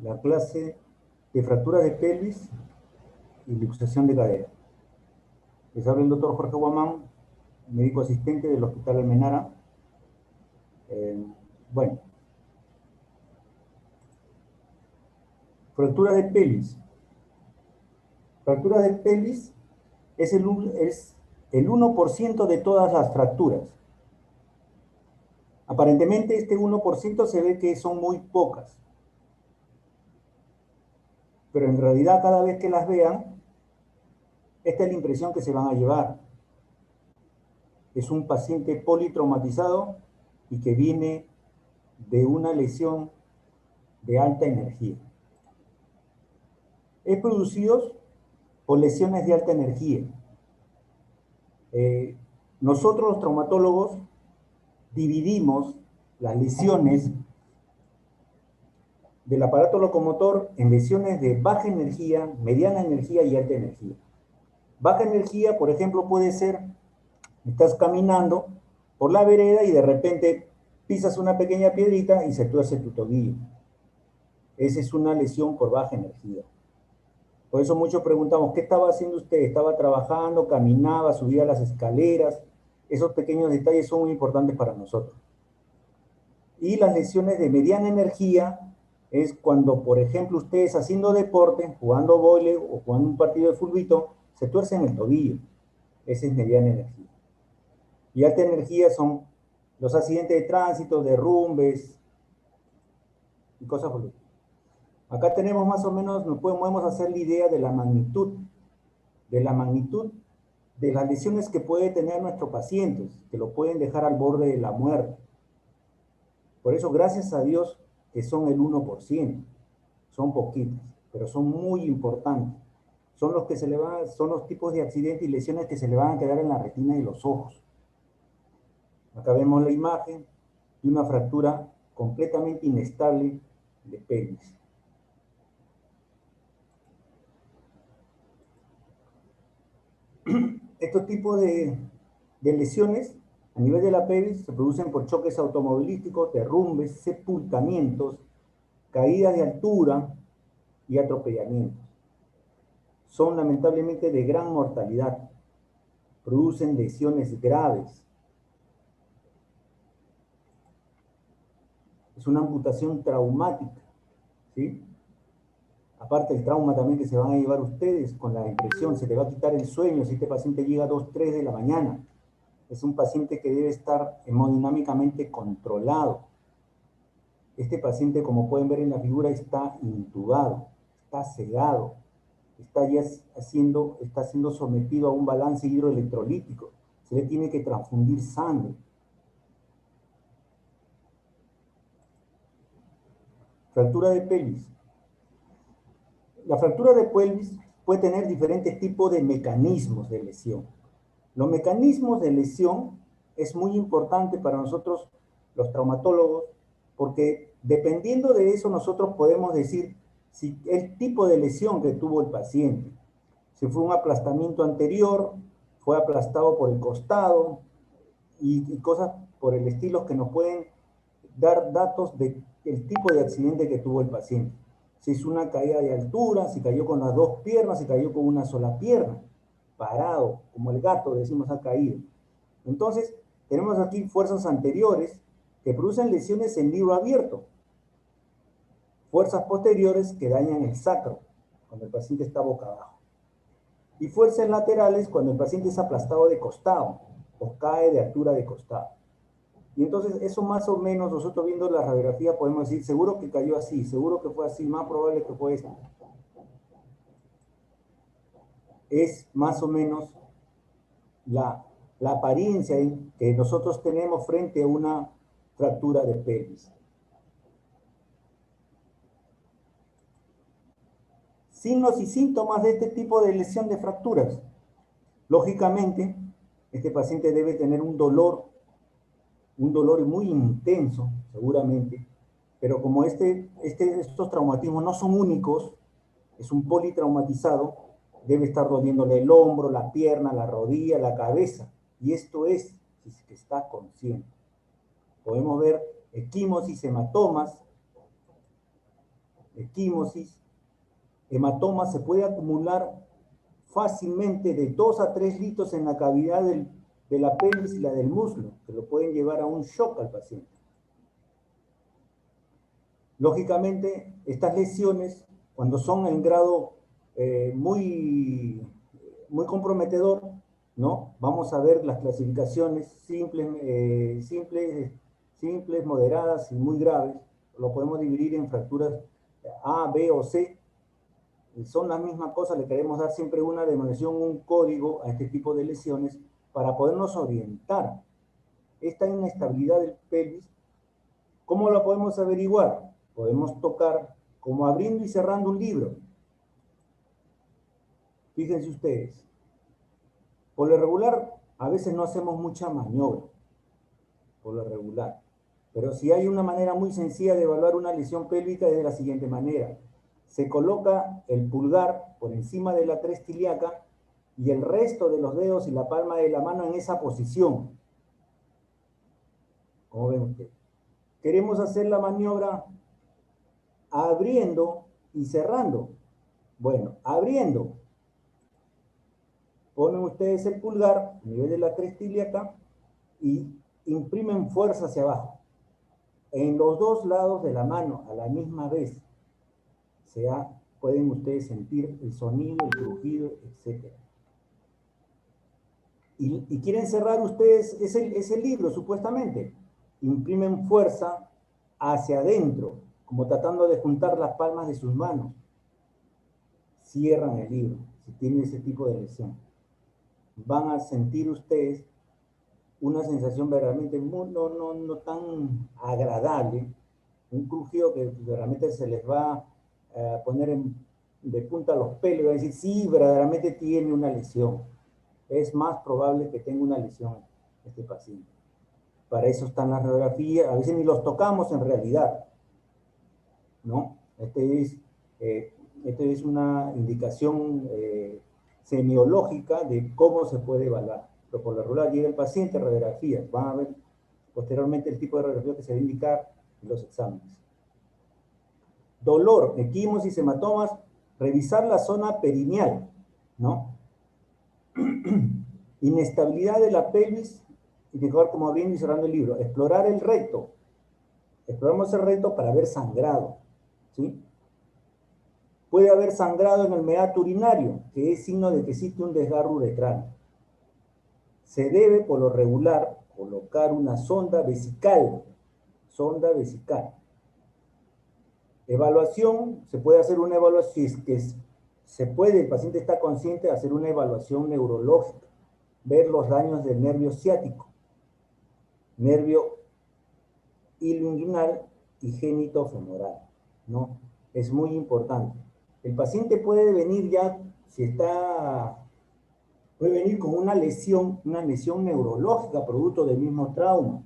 la clase de fracturas de pelvis y luxación de cadera. Les habla el doctor Jorge Guamán, médico asistente del Hospital Almenara. Bueno, fractura de pelvis. Fractura de pelvis es el 1% de todas las fracturas. Aparentemente este 1% se ve que son muy pocas, pero en realidad cada vez que las vean, esta es la impresión que se van a llevar. Es un paciente politraumatizado y que viene de una lesión de alta energía. Es producido por lesiones de alta energía. Nosotros los traumatólogos dividimos las lesiones del aparato locomotor en lesiones de baja energía, mediana energía y alta energía. Baja energía, por ejemplo, puede ser, estás caminando por la vereda y de repente pisas una pequeña piedrita y se tuerce tu tobillo. Esa es una lesión por baja energía. Por eso muchos preguntamos, ¿qué estaba haciendo usted? ¿Estaba trabajando, caminaba, subía las escaleras? Esos pequeños detalles son muy importantes para nosotros. Y las lesiones de mediana energía es cuando, por ejemplo, ustedes haciendo deporte, jugando vóley o jugando un partido de fulbito, se tuercen el tobillo. Esa es mediana energía. Y alta energía son los accidentes de tránsito, derrumbes y cosas por el estilo. Acá tenemos más o menos, nos podemos hacer la idea de la magnitud de las lesiones que puede tener nuestro paciente, que lo pueden dejar al borde de la muerte. Por eso, gracias a Dios, que son el 1%, son poquitas, pero son muy importantes. Son los que son los tipos de accidentes y lesiones que se le van a quedar en la retina y los ojos. Acá vemos la imagen de una fractura completamente inestable de pelvis. Estos tipos de lesiones a nivel de la pelvis se producen por choques automovilísticos, derrumbes, sepultamientos, caídas de altura y atropellamientos. Son lamentablemente de gran mortalidad. Producen lesiones graves. Es una amputación traumática, ¿sí? Aparte el trauma también que se van a llevar ustedes con la impresión, se te va a quitar el sueño si este paciente llega a 2, 3 de la mañana. Es un paciente que debe estar hemodinámicamente controlado. Este paciente, como pueden ver en la figura, está intubado, está sedado, está siendo sometido a un balance hidroelectrolítico. Se le tiene que transfundir sangre. Fractura de pelvis. La fractura de pelvis puede tener diferentes tipos de mecanismos de lesión. Los mecanismos de lesión es muy importante para nosotros, los traumatólogos, porque dependiendo de eso nosotros podemos decir si el tipo de lesión que tuvo el paciente, si fue un aplastamiento anterior, fue aplastado por el costado y cosas por el estilo que nos pueden dar datos del tipo de accidente que tuvo el paciente. Si es una caída de altura, si cayó con las dos piernas, si cayó con una sola pierna, parado, como el gato, decimos, ha caído. Entonces, tenemos aquí fuerzas anteriores que producen lesiones en libro abierto. Fuerzas posteriores que dañan el sacro, cuando el paciente está boca abajo. Y fuerzas laterales cuando el paciente es aplastado de costado o cae de altura de costado. Y entonces eso más o menos, nosotros viendo la radiografía podemos decir, seguro que cayó así, seguro que fue así, más probable que fue esto. Es más o menos la apariencia que nosotros tenemos frente a una fractura de pelvis. Signos y síntomas de este tipo de lesión de fracturas. Lógicamente, este paciente debe tener un dolor muy intenso, seguramente, pero como estos traumatismos no son únicos, es un politraumatizado, debe estar doliéndole el hombro, la pierna, la rodilla, la cabeza, y esto es si es que está consciente. Podemos ver equimosis, hematomas, equimosis, hematoma, se puede acumular fácilmente de 2 a 3 litros en la cavidad de la pelvis y la del muslo, que lo pueden llevar a un shock al paciente. Lógicamente, estas lesiones, cuando son en grado muy comprometedor, ¿no? Vamos a ver las clasificaciones simples, moderadas y muy graves. Lo podemos dividir en fracturas A, B o C. Son las mismas cosas, le queremos dar siempre una denominación, un código a este tipo de lesiones para podernos orientar. Esta inestabilidad del pelvis, ¿cómo la podemos averiguar? Podemos tocar como abriendo y cerrando un libro. Fíjense ustedes, por lo regular, a veces no hacemos mucha maniobra, por lo regular. Pero si hay una manera muy sencilla de evaluar una lesión pélvica es de la siguiente manera. Se coloca el pulgar por encima de la cresta ilíaca y el resto de los dedos y la palma de la mano en esa posición. Como ven ustedes. Queremos hacer la maniobra abriendo y cerrando. Bueno, abriendo. Ponen ustedes el pulgar a nivel de la cresta ilíaca y imprimen fuerza hacia abajo. En los dos lados de la mano a la misma vez. Pueden ustedes sentir el sonido, el crujido, etc. Y quieren cerrar ustedes ese libro, supuestamente. Imprimen fuerza hacia adentro, como tratando de juntar las palmas de sus manos. Cierran el libro, si tienen ese tipo de lesión. Van a sentir ustedes una sensación verdaderamente no tan agradable, un crujido que realmente se les va a poner de punta los pelos y va a decir, sí, verdaderamente tiene una lesión. Es más probable que tenga una lesión este paciente. Para eso están las radiografías, a veces ni los tocamos en realidad, ¿no? Este es una indicación semiológica de cómo se puede evaluar. Pero por lo regular llega el paciente, radiografías, van a ver posteriormente el tipo de radiografía que se va a indicar en los exámenes. Dolor, equimosis, hematomas, revisar la zona perineal, ¿no? Inestabilidad de la pelvis, indicar como abriendo y cerrando el libro. Explorar el recto. Exploramos el recto para ver sangrado, ¿sí? Puede haber sangrado en el meato urinario, que es signo de que existe un desgarro uretral. Se debe, por lo regular, colocar una sonda vesical. Sonda vesical. Evaluación, se puede hacer una evaluación, si es que se puede, el paciente está consciente de hacer una evaluación neurológica, ver los daños del nervio ciático, nervio ilioinguinal y genitofemoral, ¿no? Es muy importante. El paciente puede venir ya, puede venir con una lesión neurológica producto del mismo trauma,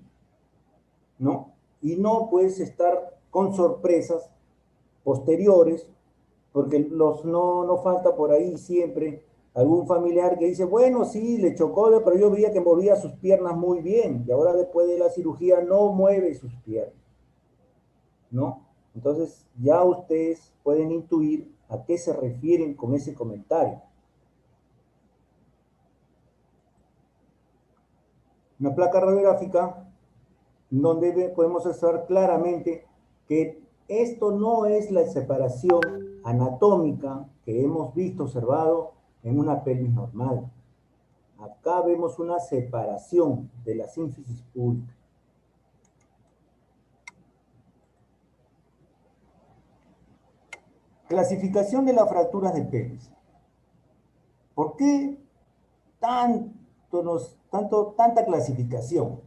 ¿no? Y no puedes estar con sorpresas posteriores, porque no falta por ahí siempre algún familiar que dice, bueno, sí, le chocó, pero yo veía que movía sus piernas muy bien, y ahora después de la cirugía no mueve sus piernas, ¿no? Entonces ya ustedes pueden intuir a qué se refieren con ese comentario. Una placa radiográfica donde podemos observar claramente que esto no es la separación anatómica que hemos visto, observado en una pelvis normal. Acá vemos una separación de la sínfisis pública. Clasificación de las fracturas de pelvis. ¿Por qué tanta clasificación?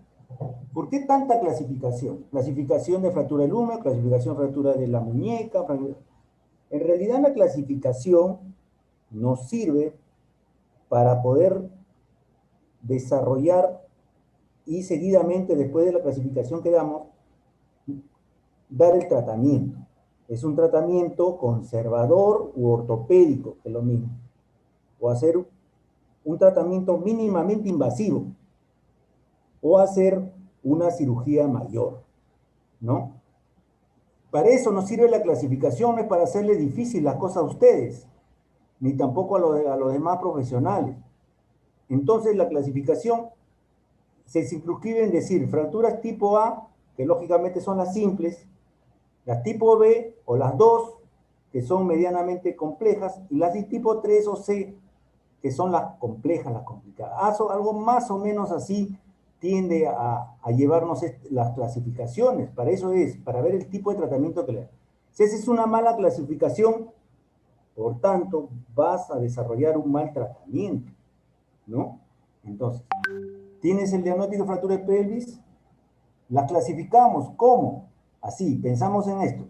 ¿Por qué tanta clasificación? Clasificación de fractura del húmero, clasificación de fractura de la muñeca. En realidad la clasificación nos sirve para poder desarrollar y seguidamente, después de la clasificación que damos, dar el tratamiento. Es un tratamiento conservador u ortopédico, que es lo mismo. O hacer un tratamiento mínimamente invasivo. O hacer una cirugía mayor, ¿no? Para eso nos sirve la clasificación, no es para hacerle difícil las cosas a ustedes, ni tampoco a los demás profesionales. Entonces la clasificación se circunscribe en decir fracturas tipo A, que lógicamente son las simples, las tipo B o las 2, que son medianamente complejas, y las de tipo 3 o C, que son las complejas, las complicadas. Algo más o menos así tiende a llevarnos las clasificaciones. Para eso es, para ver el tipo de tratamiento que le da. Si esa es una mala clasificación, por tanto, vas a desarrollar un mal tratamiento, ¿no? Entonces, tienes el diagnóstico de fractura de pelvis, las clasificamos. ¿Cómo? Así, pensamos en esto.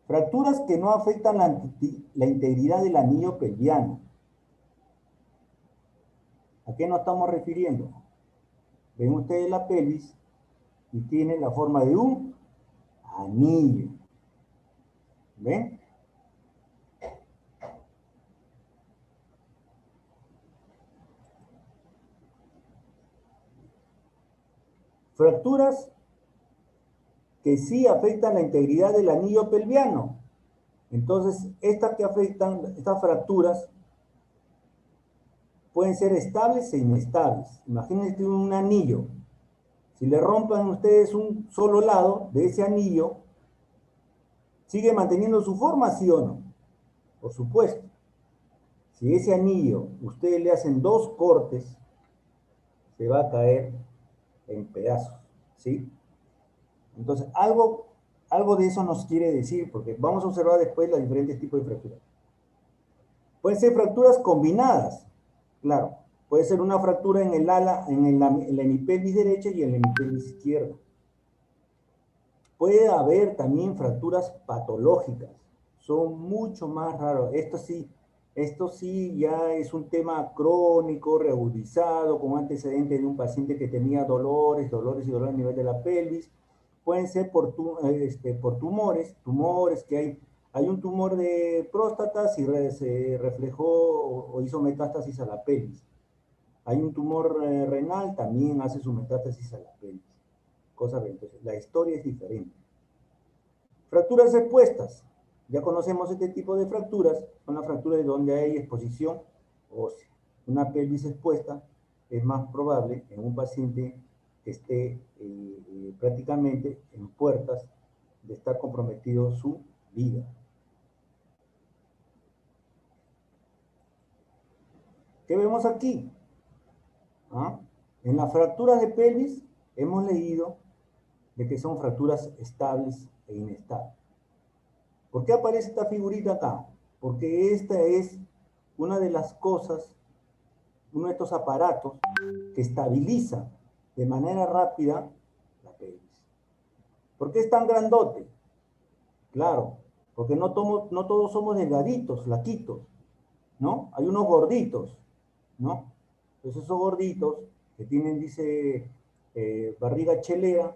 Fracturas que no afectan la integridad del anillo pelviano. ¿A qué nos estamos refiriendo? Ven ustedes la pelvis y tiene la forma de un anillo. ¿Ven? Fracturas que sí afectan la integridad del anillo pelviano. Entonces, estas que afectan, estas fracturas, pueden ser estables e inestables. Imagínense un anillo. Si le rompan ustedes un solo lado de ese anillo, ¿sigue manteniendo su forma, sí o no? Por supuesto. Si ese anillo ustedes le hacen 2 cortes, se va a caer en pedazos, ¿sí? Entonces, algo de eso nos quiere decir, porque vamos a observar después los diferentes tipos de fracturas. Pueden ser fracturas combinadas, claro. Puede ser una fractura en el ala, en la hemipelvis derecha y en la hemipelvis izquierda. Puede haber también fracturas patológicas, son mucho más raros. Esto sí ya es un tema crónico, reagudizado, con antecedente de un paciente que tenía dolores a nivel de la pelvis. Pueden ser por tumores que hay un tumor de próstata y se reflejó o hizo metástasis a la pelvis. Hay un tumor renal, también hace su metástasis a la pelvis. Entonces, la historia es diferente. Fracturas expuestas. Ya conocemos este tipo de fracturas. Son las fracturas donde hay exposición ósea. Una pelvis expuesta es más probable en un paciente que esté prácticamente en puertas de estar comprometido su vida. ¿Qué vemos aquí? ¿Ah? En las fracturas de pelvis hemos leído de que son fracturas estables e inestables. ¿Por qué aparece esta figurita acá? Porque esta es una de las cosas, uno de estos aparatos que estabiliza de manera rápida la pelvis. ¿Por qué es tan grandote? Claro, porque no todos somos delgaditos, flaquitos, ¿no? Hay unos gorditos, ¿no? Entonces esos gorditos que tienen, dice, barriga chelera,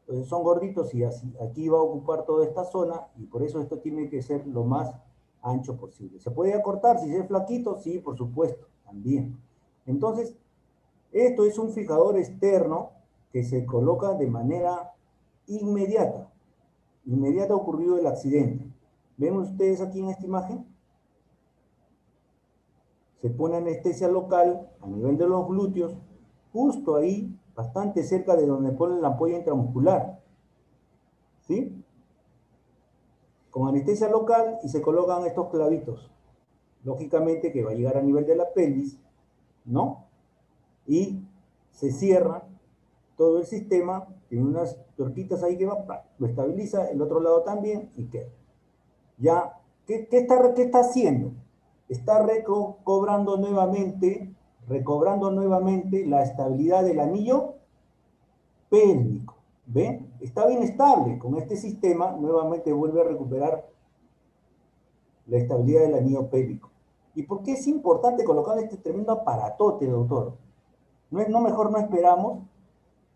pues son gorditos y así, aquí va a ocupar toda esta zona y por eso esto tiene que ser lo más ancho posible. ¿Se puede acortar si es flaquito? Sí, por supuesto, también. Entonces, esto es un fijador externo que se coloca de manera inmediata. Inmediata ocurrido el accidente. ¿Ven ustedes aquí en esta imagen? Se pone anestesia local a nivel de los glúteos, justo ahí, bastante cerca de donde ponen la ampolla intramuscular. ¿Sí? Con anestesia local y se colocan estos clavitos. Lógicamente que va a llegar a nivel de la pelvis, ¿no? Y se cierra todo el sistema, tiene unas tuerquitas ahí que va, lo estabiliza, el otro lado también y queda. Ya, ¿qué está haciendo? Está recobrando nuevamente la estabilidad del anillo pélvico. ¿Ven? Está bien estable. Con este sistema nuevamente vuelve a recuperar la estabilidad del anillo pélvico. ¿Y por qué es importante colocar este tremendo aparatote, doctor? No mejor no esperamos,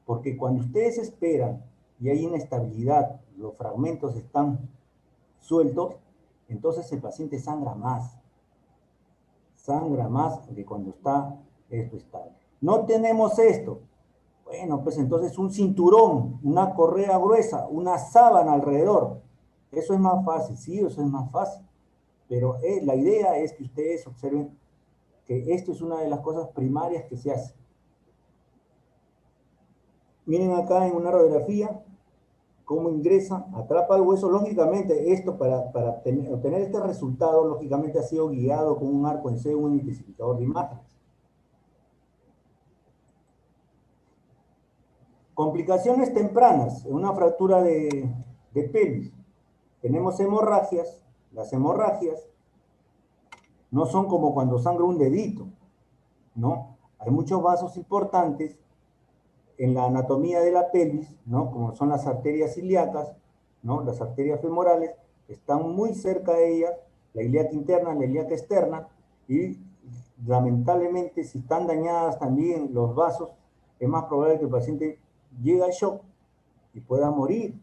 porque cuando ustedes esperan y hay inestabilidad, los fragmentos están sueltos, entonces el paciente sangra más de cuando está esto estable. No tenemos esto. Bueno, pues entonces un cinturón, una correa gruesa, una sábana alrededor. Eso es más fácil, sí, eso es más fácil. Pero la idea es que ustedes observen que esto es una de las cosas primarias que se hace. Miren acá en una radiografía cómo ingresa, atrapa el hueso. Lógicamente, esto para obtener este resultado, lógicamente ha sido guiado con un arco en C, un intensificador de imágenes. Complicaciones tempranas en una fractura de pelvis. Tenemos hemorragias. Las hemorragias no son como cuando sangra un dedito, ¿no? Hay muchos vasos importantes en la anatomía de la pelvis, ¿no? Como son las arterias ilíacas, ¿no? Las arterias femorales, están muy cerca de ellas, la ilíaca interna, la ilíaca externa, y lamentablemente si están dañadas también los vasos, es más probable que el paciente llegue al shock y pueda morir.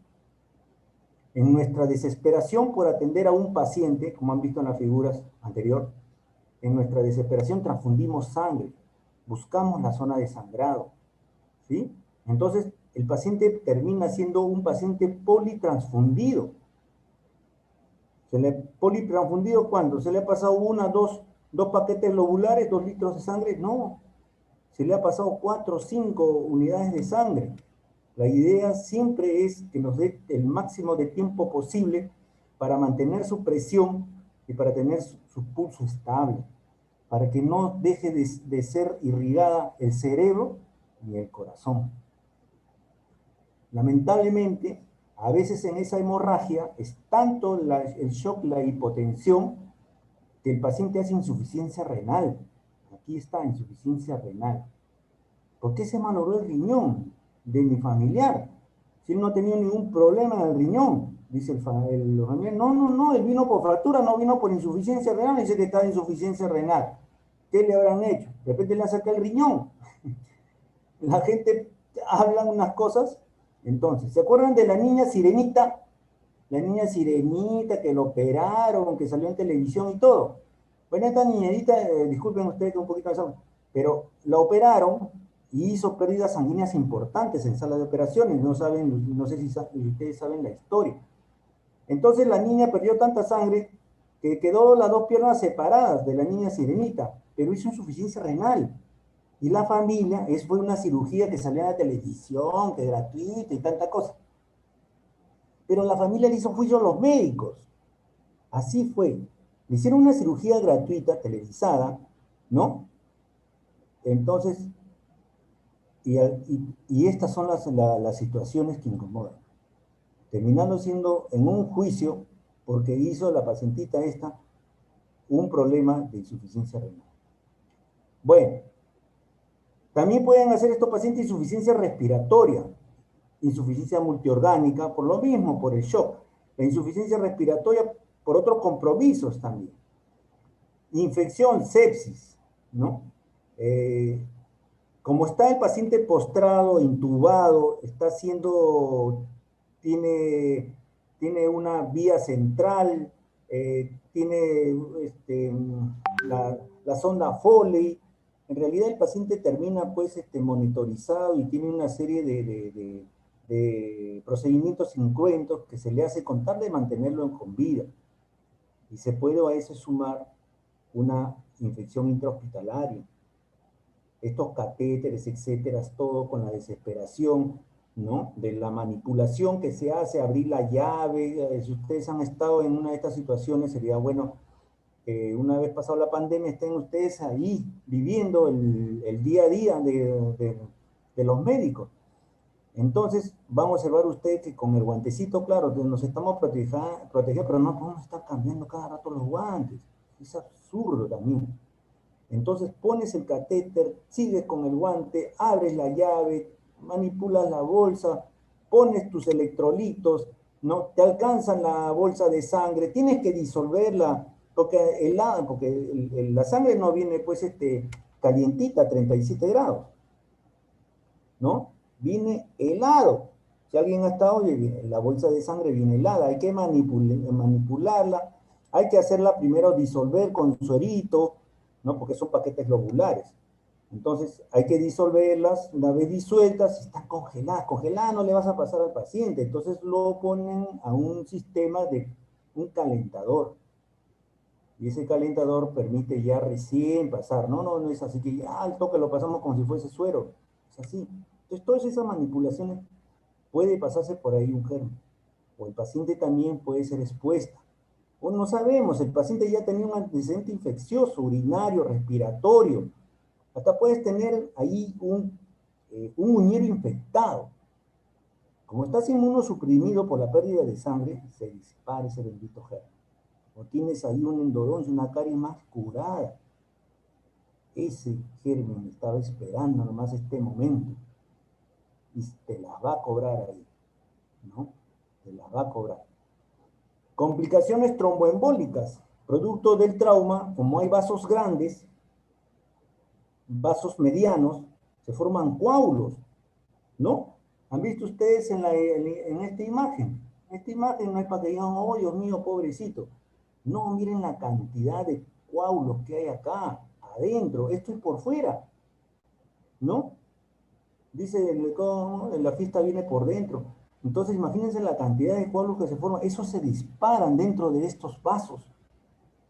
En nuestra desesperación por atender a un paciente, como han visto en las figuras anteriores, en nuestra desesperación transfundimos sangre, buscamos la zona de sangrado, ¿sí? Entonces, el paciente termina siendo un paciente politransfundido. ¿Politransfundido cuándo? ¿Se le ha pasado dos paquetes globulares, 2 litros de sangre? No, se le ha pasado 4 o 5 unidades de sangre. La idea siempre es que nos dé el máximo de tiempo posible para mantener su presión y para tener su pulso estable, para que no deje de ser irrigada el cerebro ni el corazón. Lamentablemente, a veces en esa hemorragia es tanto el shock, la hipotensión, que el paciente hace insuficiencia renal. Aquí está, insuficiencia renal. ¿Por qué se malogró el riñón de mi familiar? Si él no ha tenido ningún problema en el riñón, dice el familiar. No, él vino por fractura, no vino por insuficiencia renal, dice que está en insuficiencia renal. ¿Qué le habrán hecho? De repente le han sacado el riñón. La gente habla unas cosas. Entonces, ¿se acuerdan de la niña Sirenita? La niña Sirenita que lo operaron, que salió en televisión y todo. Bueno, esta niñerita, disculpen ustedes que un poquito de pero la operaron y hizo pérdidas sanguíneas importantes en sala de operaciones. No saben, no sé si ustedes saben la historia. Entonces la niña perdió tanta sangre que quedó las dos piernas separadas de la niña Sirenita, pero hizo insuficiencia renal. Y la familia, fue una cirugía que salió en la televisión, que gratuita y tanta cosa. Pero la familia le hizo juicio a los médicos. Así fue. Le hicieron una cirugía gratuita, televisada, ¿no? Entonces, y estas son las situaciones que incomodan. Terminando siendo en un juicio porque hizo la pacientita esta un problema de insuficiencia renal. Bueno, también pueden hacer estos pacientes insuficiencia respiratoria, insuficiencia multiorgánica, por lo mismo, por el shock. La insuficiencia respiratoria por otros compromisos también. Infección, sepsis, ¿no? Como está el paciente postrado, intubado, tiene una vía central, tiene la sonda Foley. En realidad el paciente termina pues monitorizado y tiene una serie de procedimientos incruentos que se le hace con tal de mantenerlo con vida. Y se puede a eso sumar una infección intrahospitalaria. Estos catéteres, etcétera, todo con la desesperación, ¿no? De la manipulación que se hace, abrir la llave. Si ustedes han estado en una de estas situaciones, sería bueno que una vez pasado la pandemia estén ustedes ahí viviendo el día a día de los médicos. Entonces, van a observar ustedes que con el guantecito, claro, nos estamos protegiendo, pero no podemos estar cambiando cada rato los guantes. Es absurdo también. Entonces pones el catéter, sigues con el guante, abres la llave, manipulas la bolsa, pones tus electrolitos, ¿no? Te alcanzan la bolsa de sangre, tienes que disolverla, porque la sangre no viene pues calientita a 37 grados, ¿no? Viene helado. Si alguien ha estado, la bolsa de sangre viene helada, hay que manipularla, hay que hacerla primero disolver con suerito, ¿no? Porque son paquetes globulares. Entonces hay que disolverlas, una vez disueltas, si están congeladas, congeladas no le vas a pasar al paciente, entonces lo ponen a un sistema de un calentador. Y ese calentador permite ya recién pasar. No es así que ya al toque lo pasamos como si fuese suero. Es así. Entonces, todas esas manipulaciones puede pasarse por ahí un germen. O el paciente también puede ser expuesta. O no sabemos, el paciente ya tenía un antecedente infeccioso, urinario, respiratorio. Hasta puedes tener ahí un uñero infectado. Como estás inmunosuprimido por la pérdida de sangre, se dispara ese bendito germen. O tienes ahí un endodoncia, una carie más curada. Ese germen estaba esperando nomás este momento y te las va a cobrar ahí, ¿no? Te las va a cobrar. Complicaciones tromboembólicas, producto del trauma, como hay vasos grandes, vasos medianos, se forman coágulos, ¿no? ¿Han visto ustedes en esta imagen? Esta imagen no es para que digan, oh Dios mío, pobrecito. No, miren la cantidad de coágulos que hay acá, adentro. Esto es por fuera, ¿no? Dice, la fiesta viene por dentro. Entonces, imagínense la cantidad de coágulos que se forman. Esos se disparan dentro de estos vasos.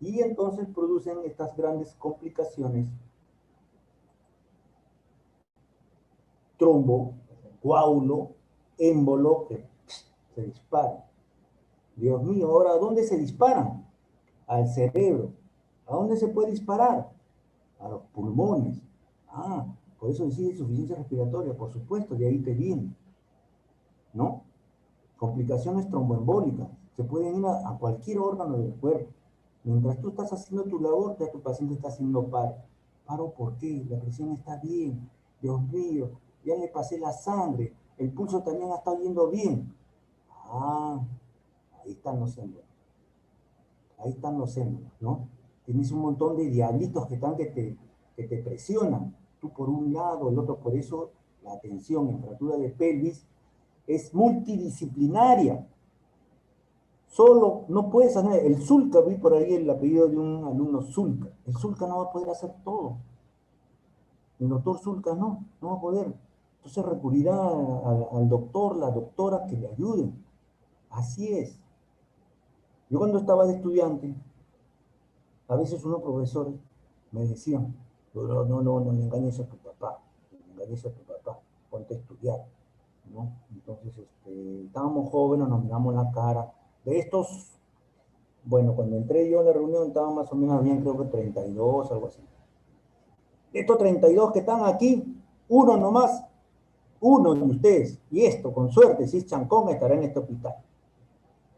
Y entonces producen estas grandes complicaciones. Trombo, coágulo, émbolo, que se disparan. Dios mío, ahora, ¿a dónde se disparan? Al cerebro. ¿A dónde se puede disparar? A los pulmones. Ah, por eso decide insuficiencia respiratoria, por supuesto, de ahí te viene, ¿no? Complicaciones tromboembólicas. Se pueden ir a cualquier órgano del cuerpo. Mientras tú estás haciendo tu labor, ya tu paciente está haciendo paro. ¿Paro por qué? La presión está bien. Dios mío, ya le pasé la sangre. El pulso también está yendo bien. Ah, ahí están los émbolos. Ahí están los émbolos, ¿no? Tienes un montón de diablitos que te presionan. Tú por un lado, el otro por eso. La atención en fractura de pelvis es multidisciplinaria. Solo no puedes hacer, el Zulca, vi por ahí el apellido de un alumno Zulca. El Zulca no va a poder hacer todo. El doctor Zulca no va a poder. Entonces recurrirá al doctor, la doctora que le ayuden. Así es. Yo cuando estaba de estudiante, a veces unos profesores me decían, no le engañes a tu papá, no le engañes a tu papá, ponte a estudiar, ¿no? Entonces, estábamos jóvenes, nos miramos la cara. De estos, bueno, cuando entré yo en la reunión estaban más o menos bien, creo que 32, algo así. De estos 32 que están aquí, uno nomás, uno de ustedes, y esto, con suerte, si es Chancón, estará en este hospital,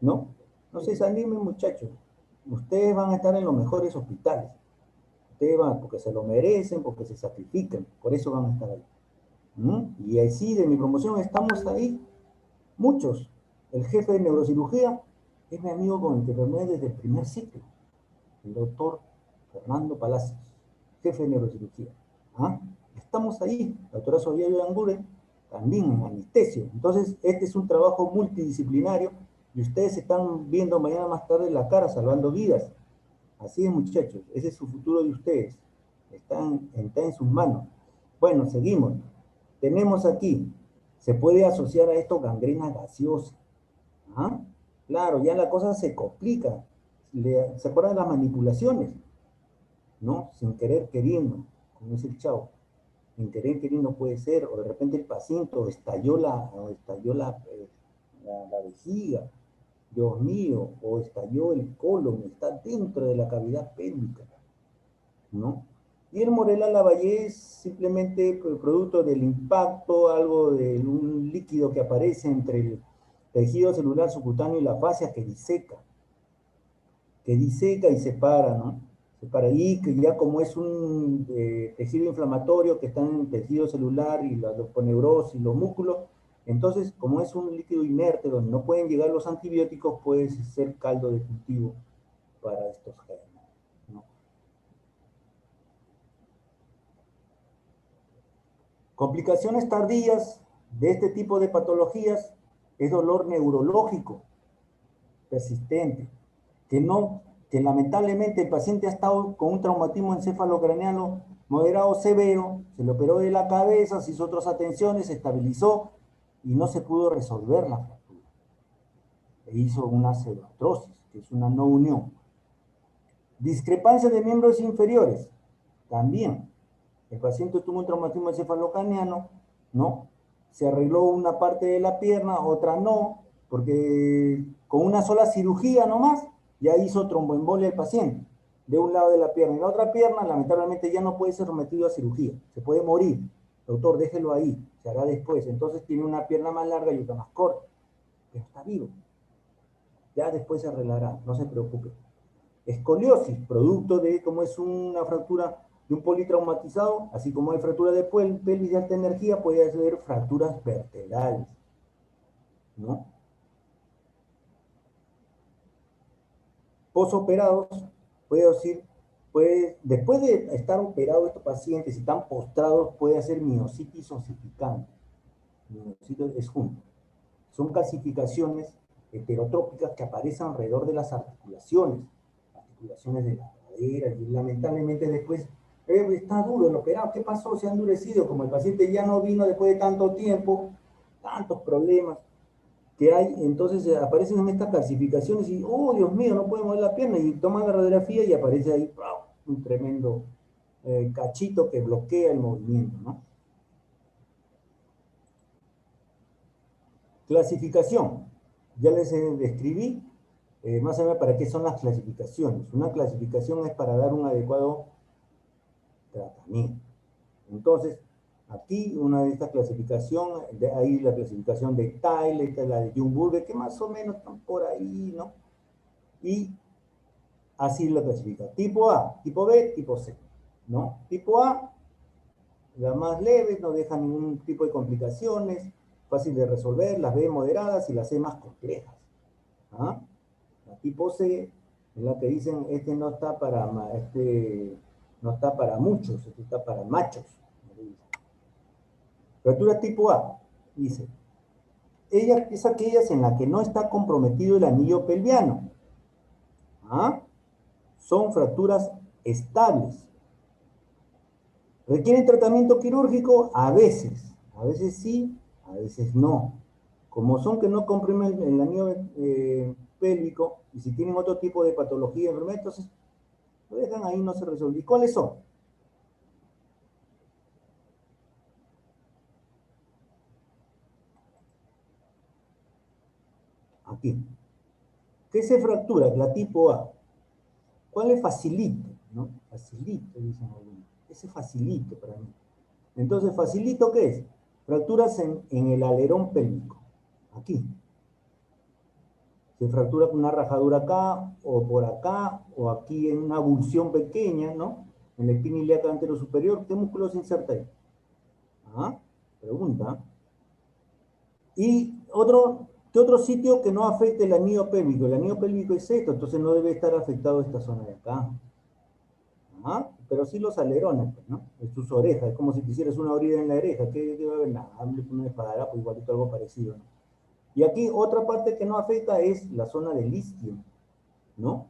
¿no? No se desanimen, muchachos. Ustedes van a estar en los mejores hospitales. Ustedes van porque se lo merecen, porque se sacrifican, por eso van a estar ahí. Y así de mi promoción estamos ahí, muchos. El jefe de neurocirugía es mi amigo con el que formé desde el primer ciclo, el doctor Fernando Palacios, jefe de neurocirugía. ¿Ah? Estamos ahí, la doctora Sofía Anguren, también en anestesio. Entonces, este es un trabajo multidisciplinario y ustedes están viendo mañana más tarde la cara salvando vidas. Así es, muchachos, ese es su futuro de ustedes. Está en sus manos. Bueno, seguimos. Tenemos aquí, se puede asociar a esto gangrena gaseosa. ¿Ah? Claro, ya la cosa se complica. ¿Se acuerdan de las manipulaciones? ¿No? Sin querer queriendo, como dice el chavo. Sin querer queriendo puede ser, o de repente el paciente o estalló la vejiga, Dios mío, o estalló el colon, está dentro de la cavidad pélvica, ¿no? Y el Morella-Lavallée es simplemente el producto del impacto, algo de un líquido que aparece entre el tejido celular subcutáneo y la fascia que diseca y separa, ¿no? Separa ahí, que ya como es un tejido inflamatorio que está en el tejido celular y la neurosis, los músculos, entonces como es un líquido inerte donde no pueden llegar los antibióticos, puede ser caldo de cultivo para estos gérmenes, ¿no? Complicaciones tardías de este tipo de patologías es dolor neurológico persistente, que no, que lamentablemente el paciente ha estado con un traumatismo encefalocraneano moderado severo, se le operó de la cabeza, se hizo otras atenciones, se estabilizó y no se pudo resolver la fractura. E hizo una pseudoartrosis, que es una no unión. Discrepancia de miembros inferiores, también. El paciente tuvo un traumatismo encefalocraniano, ¿no? Se arregló una parte de la pierna, otra no, porque con una sola cirugía nomás ya hizo tromboembolia el paciente, de un lado de la pierna. Y la otra pierna, lamentablemente, ya no puede ser sometido a cirugía, se puede morir. Doctor, déjelo ahí, se hará después. Entonces tiene una pierna más larga y otra más corta, pero está vivo. Ya después se arreglará, no se preocupe. Escoliosis, producto de como es una fractura de un politraumatizado, así como hay fractura de pelvis de alta energía, puede haber fracturas vertebrales, ¿no? Posoperados, puede decir, después de estar operados estos pacientes y están postrados, puede hacer miositis ossificante. Miositis es junto. Son calcificaciones heterotrópicas que aparecen alrededor de las articulaciones de la cadera, y lamentablemente después está duro el operado. ¿Qué pasó? Se ha endurecido, como el paciente ya no vino después de tanto tiempo, tantos problemas que hay, entonces aparecen estas calcificaciones y, oh Dios mío, no puede mover la pierna, y toman la radiografía y aparece ahí un tremendo cachito que bloquea el movimiento, ¿no? Clasificación. Ya les describí más o menos para qué son las clasificaciones. Una clasificación es para dar un adecuado tratamiento. Entonces, aquí una de estas clasificaciones, ahí la clasificación de Tyler, esta es la de Jung-Burger, que más o menos están por ahí, ¿no? Y así la clasifica. Tipo A, tipo B, tipo C, ¿no? Tipo A, las más leves, no dejan ningún tipo de complicaciones, fácil de resolver, las B moderadas y las C más complejas. ¿Ah? La tipo C es la que dicen, no está para muchos, este está para machos. Fractura tipo A, dice, ella es aquellas en las que no está comprometido el anillo pelviano. ¿Ah? Son fracturas estables. ¿Requieren tratamiento quirúrgico? A veces sí, a veces no. Como son que no comprimen el anillo pélvico, y si tienen otro tipo de patología, enfermedad, entonces lo dejan ahí, no se resuelve. ¿Y cuáles son? Aquí. ¿Qué se fractura? La tipo A. ¿Cuál es facilito? ¿No? Facilito, dicen algunos. Ese es facilito para mí. Entonces, ¿facilito qué es? Fracturas en el alerón pélvico. Aquí. Se fractura con una rajadura acá, o por acá, o aquí en una abulsión pequeña, ¿no? En la espina ilíaca anterior superior. ¿Qué músculo se inserta ahí? ¿Ah? Pregunta. Y ¿qué otro sitio que no afecte el anillo pélvico? El anillo pélvico es esto, entonces no debe estar afectado esta zona de acá. ¿Ah? Pero sí los alerones, pues, ¿no? Es tus orejas, es como si quisieras una orilla en la oreja. ¿Qué va a haber? Nada, un espadadrapo, igualito algo parecido, ¿no? Y aquí otra parte que no afecta es la zona del isquio, ¿no?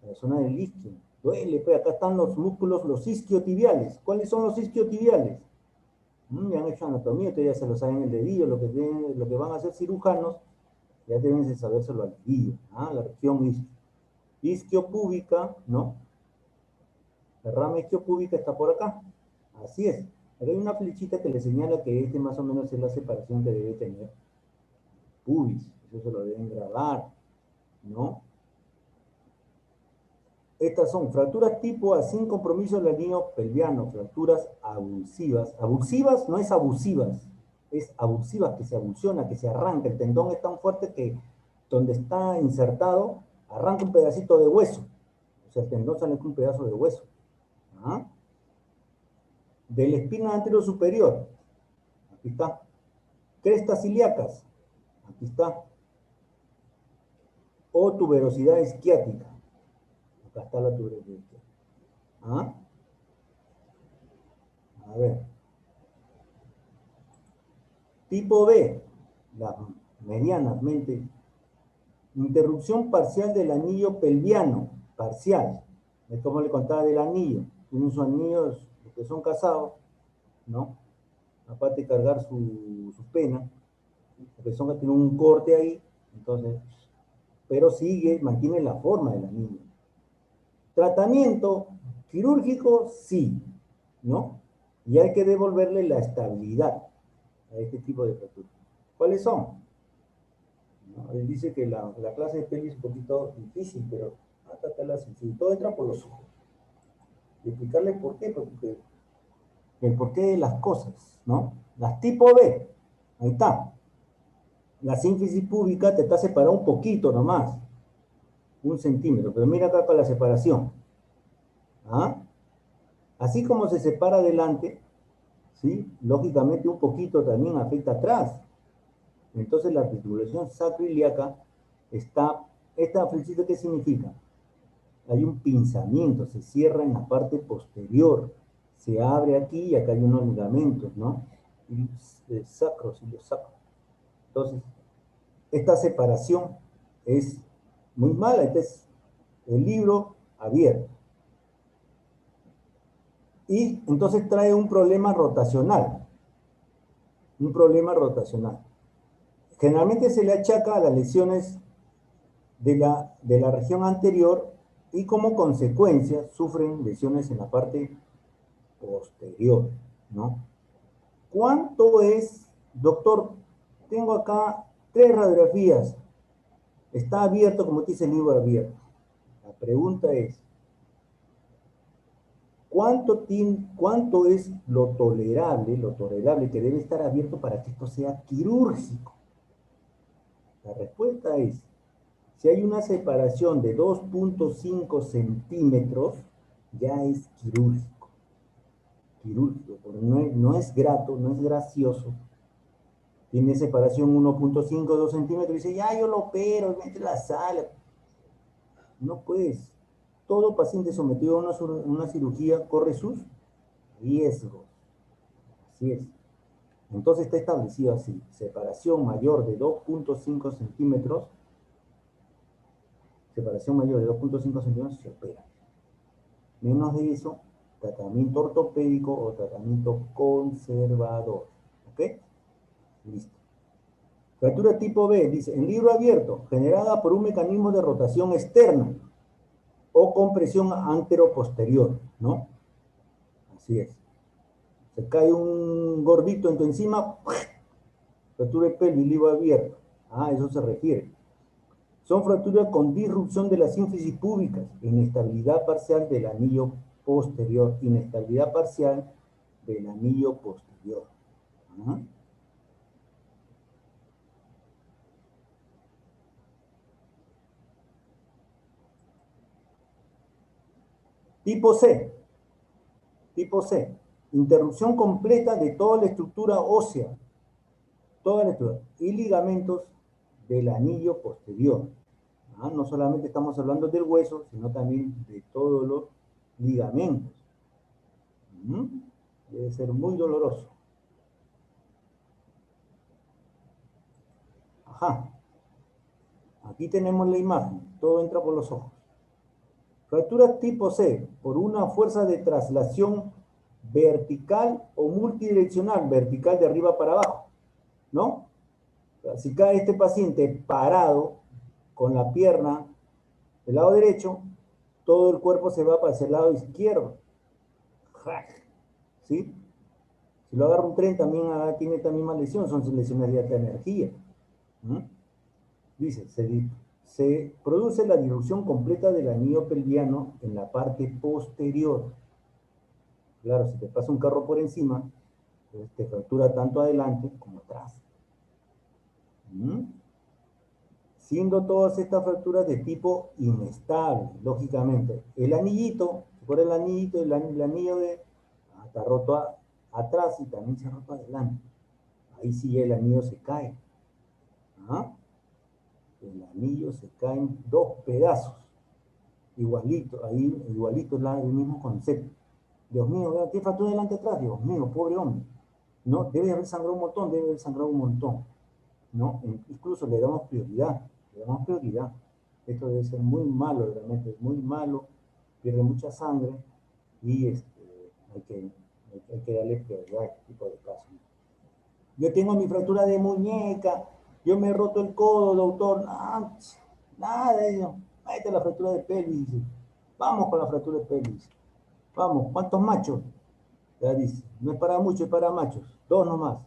La zona del isquio. Duele, pues acá están los músculos, los isquiotibiales. ¿Cuáles son los isquiotibiales? Ya han hecho anatomía, ustedes ya se lo saben el dedillo, lo que van a hacer cirujanos, ya deben de sabérselo al dedillo. La región isquiopúbica, ¿no? La rama isquiopúbica está por acá. Así es. Aquí hay una flechita que le señala que este más o menos es la separación que debe tener pubis. Eso se lo deben grabar, ¿no? Estas son fracturas tipo A sin compromiso del anillo pelviano, fracturas abusivas. Abusivas no es abusivas, es abusivas, que se abulsiona, que se arranca. El tendón es tan fuerte que donde está insertado arranca un pedacito de hueso. O sea, el tendón sale con un pedazo de hueso. ¿Ah? De la espina anterior superior, aquí está. Crestas ilíacas, aquí está. O tuberosidad isquiática, acá está la tuberosidad isquiática. ¿Ah? A ver. Tipo B, las medianamente. Interrupción parcial del anillo pelviano, parcial. Es como le contaba del anillo. Tiene sus anillos, que son casados, ¿no? Aparte de cargar su pena, la persona tiene un corte ahí, entonces, pero sigue, mantiene la forma de la niña. Tratamiento quirúrgico, sí, ¿no? Y hay que devolverle la estabilidad a este tipo de fracturas. ¿Cuáles son? ¿No? Él dice que la clase de peli es un poquito difícil, pero tratarla sencillo. Todo entra por los ojos. Y explicarle por qué, porque el porqué de las cosas, ¿no? Las tipo B, ahí está. La sínfisis púbica te está separada un poquito nomás, 1 centímetro, pero mira acá con la separación. ¿Ah? Así como se separa adelante, ¿sí? Lógicamente un poquito también afecta atrás. Entonces la articulación sacroiliaca está, esta flechita, ¿qué significa? Hay un pinzamiento, se cierra en la parte posterior, se abre aquí y acá hay unos ligamentos, ¿no? Y sacro, sacro. Entonces, esta separación es muy mala, este es el libro abierto. Y entonces trae un problema rotacional, Generalmente se le achaca a las lesiones de la región anterior y como consecuencia sufren lesiones en la parte posterior, ¿no? ¿Cuánto es, doctor? Tengo acá 3 radiografías. Está abierto, como dice el libro abierto. La pregunta es, ¿cuánto es lo tolerable que debe estar abierto para que esto sea quirúrgico? La respuesta es, si hay una separación de 2,5 centímetros, ya es quirúrgico. Quirúrgico, porque no es grato, no es gracioso. Tiene separación 1,5, 2 centímetros, y dice, ya yo lo opero, mete la sala. No puedes. Todo paciente sometido a una cirugía corre sus riesgos. Así es. Entonces está establecido así, separación mayor de 2,5 centímetros, se opera. Menos de eso, tratamiento ortopédico o tratamiento conservador. ¿Ok? Listo. Fractura tipo B, dice, en libro abierto, generada por un mecanismo de rotación externa o compresión antero-posterior, ¿no? Así es. Se cae un gordito en tu encima, fractura de pelvis, libro abierto. A eso se refiere. Son fracturas con disrupción de las sínfisis púbicas, inestabilidad parcial del anillo posterior, inestabilidad parcial del anillo posterior. ¿Ah? Tipo C, tipo C, interrupción completa de toda la estructura ósea, y ligamentos del anillo posterior. ¿Ah? No solamente estamos hablando del hueso, sino también de todos los ligamentos. Debe ser muy doloroso. Ajá. Aquí tenemos la imagen. Todo entra por los ojos. Fractura tipo C, por una fuerza de traslación vertical o multidireccional, vertical de arriba para abajo, ¿no? Si cae este paciente parado con la pierna del lado derecho, todo el cuerpo se va para el lado izquierdo. ¿Sí? Si lo agarra un tren, también tiene esta misma lesión, son lesiones de alta energía. Dice, se produce la dilución completa del anillo pelviano en la parte posterior. Claro, si te pasa un carro por encima, pues te fractura tanto adelante como atrás. Siendo todas estas fracturas de tipo inestable, lógicamente. El anillito, ¿se acuerdan el anillito? El anillo está roto atrás y también se ha roto adelante. Ahí sí el anillo se cae. ¿Ah? El anillo se cae en 2 pedazos. Igualito, ahí igualito es el mismo concepto. Dios mío, ¿qué fractura delante atrás? Dios mío, pobre hombre. No, debe haber sangrado un montón, debe haber sangrado un montón. ¿No? Incluso le damos prioridad, Esto debe ser muy malo, realmente, es muy malo, pierde mucha sangre y hay que darle prioridad a este tipo de casos. Yo tengo mi fractura de muñeca, yo me he roto el codo, doctor. No, nada de ello. Ahí está la fractura de pelvis, dice. Vamos con la fractura de pelvis. Vamos, ¿cuántos machos? Ya dice, no es para muchos, es para machos. Dos nomás.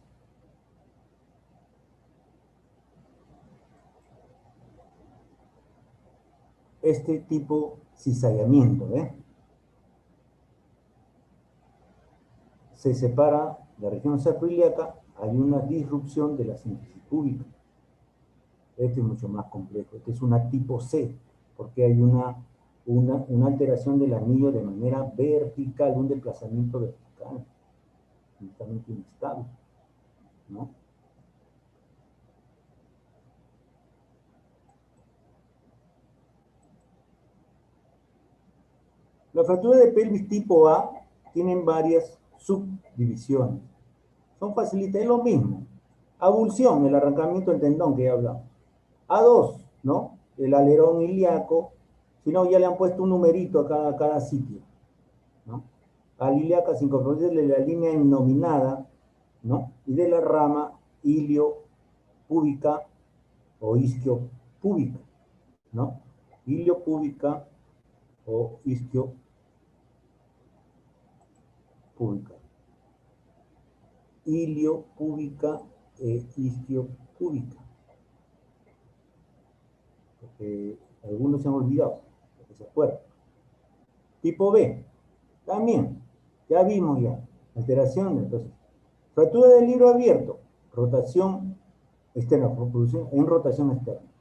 Este tipo cizallamiento, ¿eh? Se separa la región sacroiliaca, hay una disrupción de la síntesis púbica. Este es mucho más complejo. Este es una tipo C, porque hay una alteración del anillo de manera vertical, un desplazamiento vertical, completamente inestable, ¿no? Las fracturas de pelvis tipo A tienen varias subdivisiones. Son facilitas, es lo mismo. Avulsión, el arrancamiento del tendón que ya hablamos. A2, ¿no? El alerón ilíaco. Si no, ya le han puesto un numerito a cada sitio, ¿no? Al ilíaca sin compromiso de la línea innominada, ¿no? Y de la rama iliopúbica o isquiopúbica, ¿no? Iliopúbica o isquiopúbica. Iliopúbica e isquiopúbica. Porque algunos se han olvidado, porque se acuerdan. Tipo B, también, ya vimos ya, alteración, entonces, fractura del libro abierto, rotación externa, producción en rotación externa.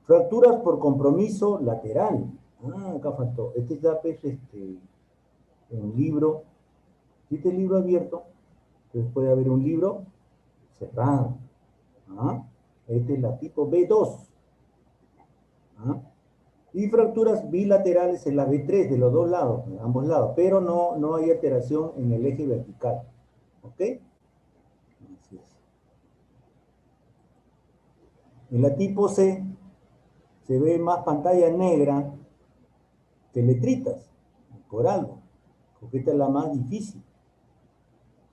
Fracturas por compromiso lateral. Ah, acá faltó. Este ya es un libro. Si este libro abierto, entonces puede haber un libro cerrado. ¿Ah? Esta es la tipo B2. ¿Ah? Y fracturas bilaterales en la B3 de los dos lados, de ambos lados, pero no hay alteración en el eje vertical. ¿Ok? Así es. En la tipo C se ve más pantalla negra que letritas, por algo, porque esta es la más difícil.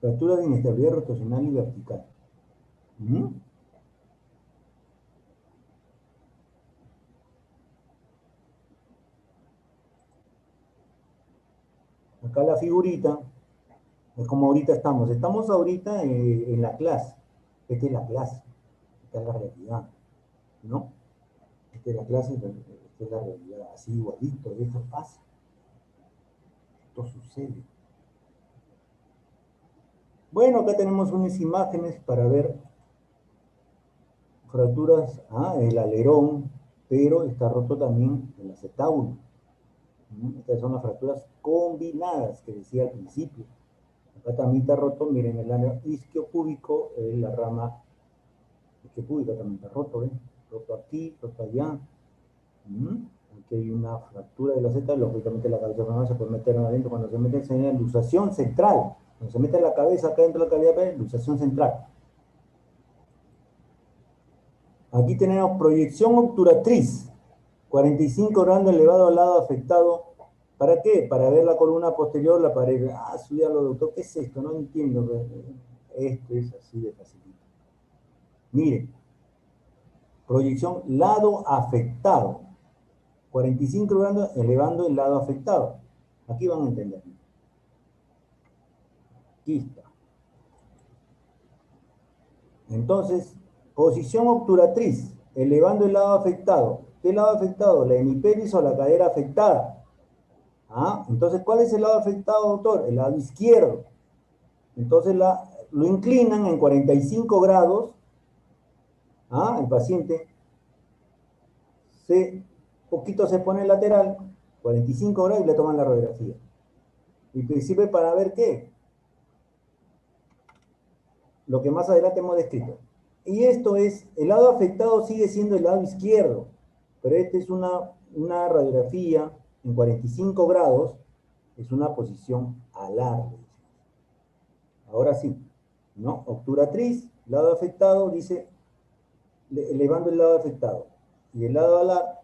Fractura de inestabilidad rotacional y vertical. ¿Mm? Acá la figurita, es como ahorita estamos. Estamos ahorita en la clase. Esta es la clase. Esta es la realidad. ¿No? Esta es la clase, esta es la realidad. Así igualito, esto pasa. Esto sucede. Bueno, acá tenemos unas imágenes para ver fracturas, el alerón, pero está roto también el acetábulo. Estas son las fracturas combinadas que decía al principio. Acá también está roto, miren, el área isquiopúbico, la rama isquiopúbica también está roto, ¿eh? Roto aquí, roto allá. Aquí hay una fractura de la Z, lógicamente la cabeza no se puede meter adentro. Cuando se mete en la luxación central, cuando se mete la cabeza acá dentro de la cavidad B, luxación central. Aquí tenemos proyección obturatriz, 45 grados elevado al lado afectado. ¿Para qué? Para ver la columna posterior, la pared. Ah, estudiarlo, doctor, ¿qué es esto? No entiendo. Esto es así de facilito. Mire, proyección lado afectado. 45 grados elevando el lado afectado. Aquí van a entender. Aquí está. Entonces, posición obturatriz, elevando el lado afectado. ¿Qué lado afectado? ¿La hemipelis o la cadera afectada? Entonces, ¿cuál es el lado afectado, doctor? El lado izquierdo. Entonces, lo inclinan en 45 grados. El paciente poquito se pone lateral, 45 grados y le toman la radiografía. Y sirve para ver qué, lo que más adelante hemos descrito. Y esto es, el lado afectado sigue siendo el lado izquierdo, pero esta es una radiografía en 45 grados, es una posición alarme. Ahora sí, ¿no? Obturatriz, lado afectado, dice, elevando el lado afectado. Y el lado alar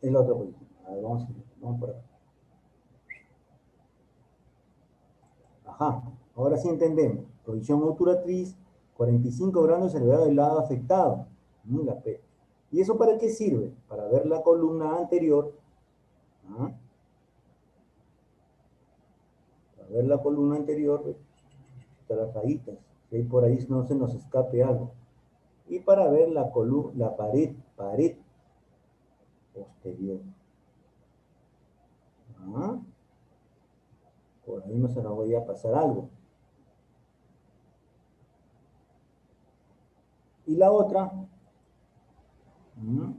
es la otra posición. A ver, vamos por acá. Ajá, ahora sí entendemos. Proyección obturatriz, 45 grados elevado del lado afectado. La P. ¿Y eso para qué sirve? Para ver la columna anterior. ¿Ah? Para ver la columna anterior, de las rayitas, que por ahí no se nos escape algo. Y para ver la columna, la pared posterior. ¿Ah? Por ahí no se nos vaya a pasar algo. Y la otra,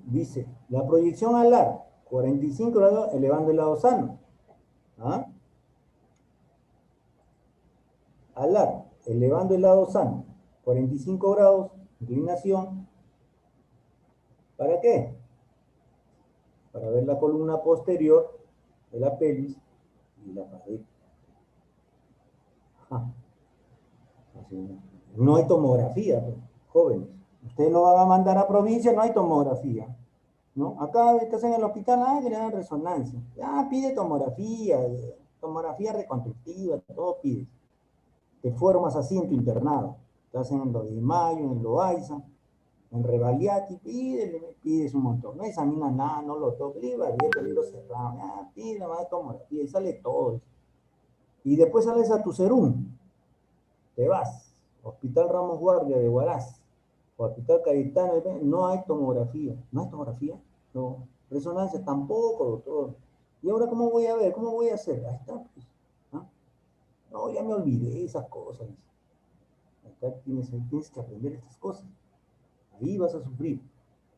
dice, la proyección alar, 45 grados elevando el lado sano. ¿Ah? Alar, elevando el lado sano, 45 grados, inclinación. ¿Para qué? Para ver la columna posterior de la pelvis y la pared. Ajá. No hay tomografía, pues, jóvenes. Ustedes lo van a mandar a provincia, no hay tomografía. ¿No? Acá estás en el hospital, que le dan resonancia. Pide tomografía reconstructiva, todo pide. Te formas así en tu internado. Estás en lo de Mayo, en Loaiza, en Revaliati, pides un montón. No examina nada, no lo toques, abierto, libro cerrado. Pide más tomografía y sale todo. Y después sales a tu serum. Te vas. Hospital Ramos Guardia de Huaraz, Hospital Cayetano, no hay tomografía. ¿No hay tomografía? No. Resonancia tampoco, doctor. ¿Y ahora cómo voy a ver? ¿Cómo voy a hacer? Ahí está, pues. ¿Ah? No, ya me olvidé esas cosas. Acá tienes que aprender estas cosas. Ahí vas a sufrir.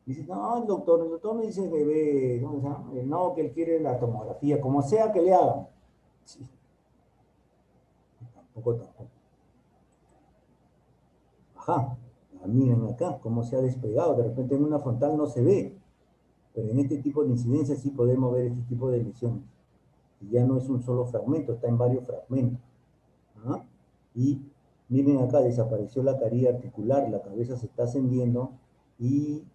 Dices, no, el doctor me dice que ve, ¿cómo se llama? No, que él quiere la tomografía, como sea que le hagan. Sí, tampoco. Ajá, miren acá, cómo se ha despegado. De repente en una frontal no se ve, pero en este tipo de incidencias sí podemos ver este tipo de lesiones. Y ya no es un solo fragmento, está en varios fragmentos. ¿Ah? Y miren acá, desapareció la caría articular, la cabeza se está ascendiendo y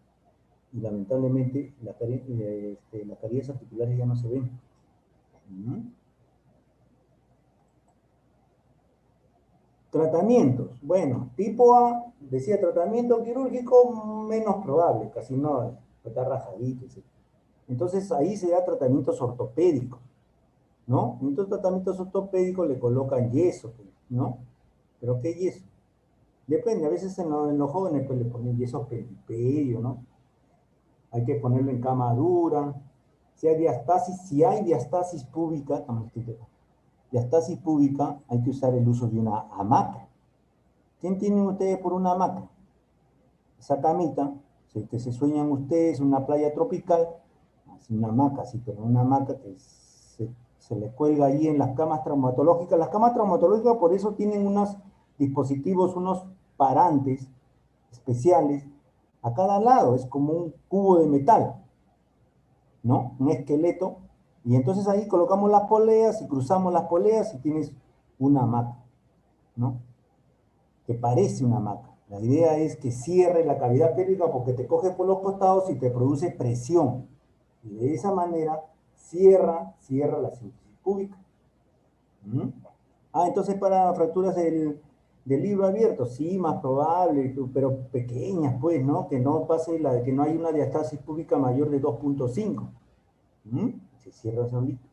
lamentablemente las caries articulares ya no se ven. Tratamientos. Bueno, tipo A, decía tratamiento quirúrgico menos probable, casi no, está rajadito. ¿Sí? Entonces ahí se da tratamientos ortopédicos, ¿no? Entonces tratamientos ortopédicos le colocan yeso, ¿no? ¿Pero qué yeso? Depende, a veces en los jóvenes pues le ponen yeso peripedio, ¿no? Hay que ponerlo en cama dura. Si hay diastasis púbica, diastasis púbica, hay que usar el uso de una hamaca. ¿Quién tienen ustedes por una hamaca? Esa camita, que se sueñan ustedes, una playa tropical, así una hamaca, sí, pero una hamaca que se le cuelga ahí en las camas traumatológicas. Las camas traumatológicas por eso tienen unos dispositivos, unos parantes especiales a cada lado, es como un cubo de metal, ¿no? Un esqueleto, y entonces ahí colocamos las poleas y cruzamos las poleas y tienes una hamaca, ¿no? Que parece una hamaca. La idea es que cierre la cavidad pélvica porque te coge por los costados y te produce presión. Y de esa manera cierra la síntesis púbica. Entonces para fracturas del libro abierto, sí, más probable, pero pequeñas, pues, ¿no? Que no pase que no hay una diastasis púbica mayor de 2.5. Se cierra solito.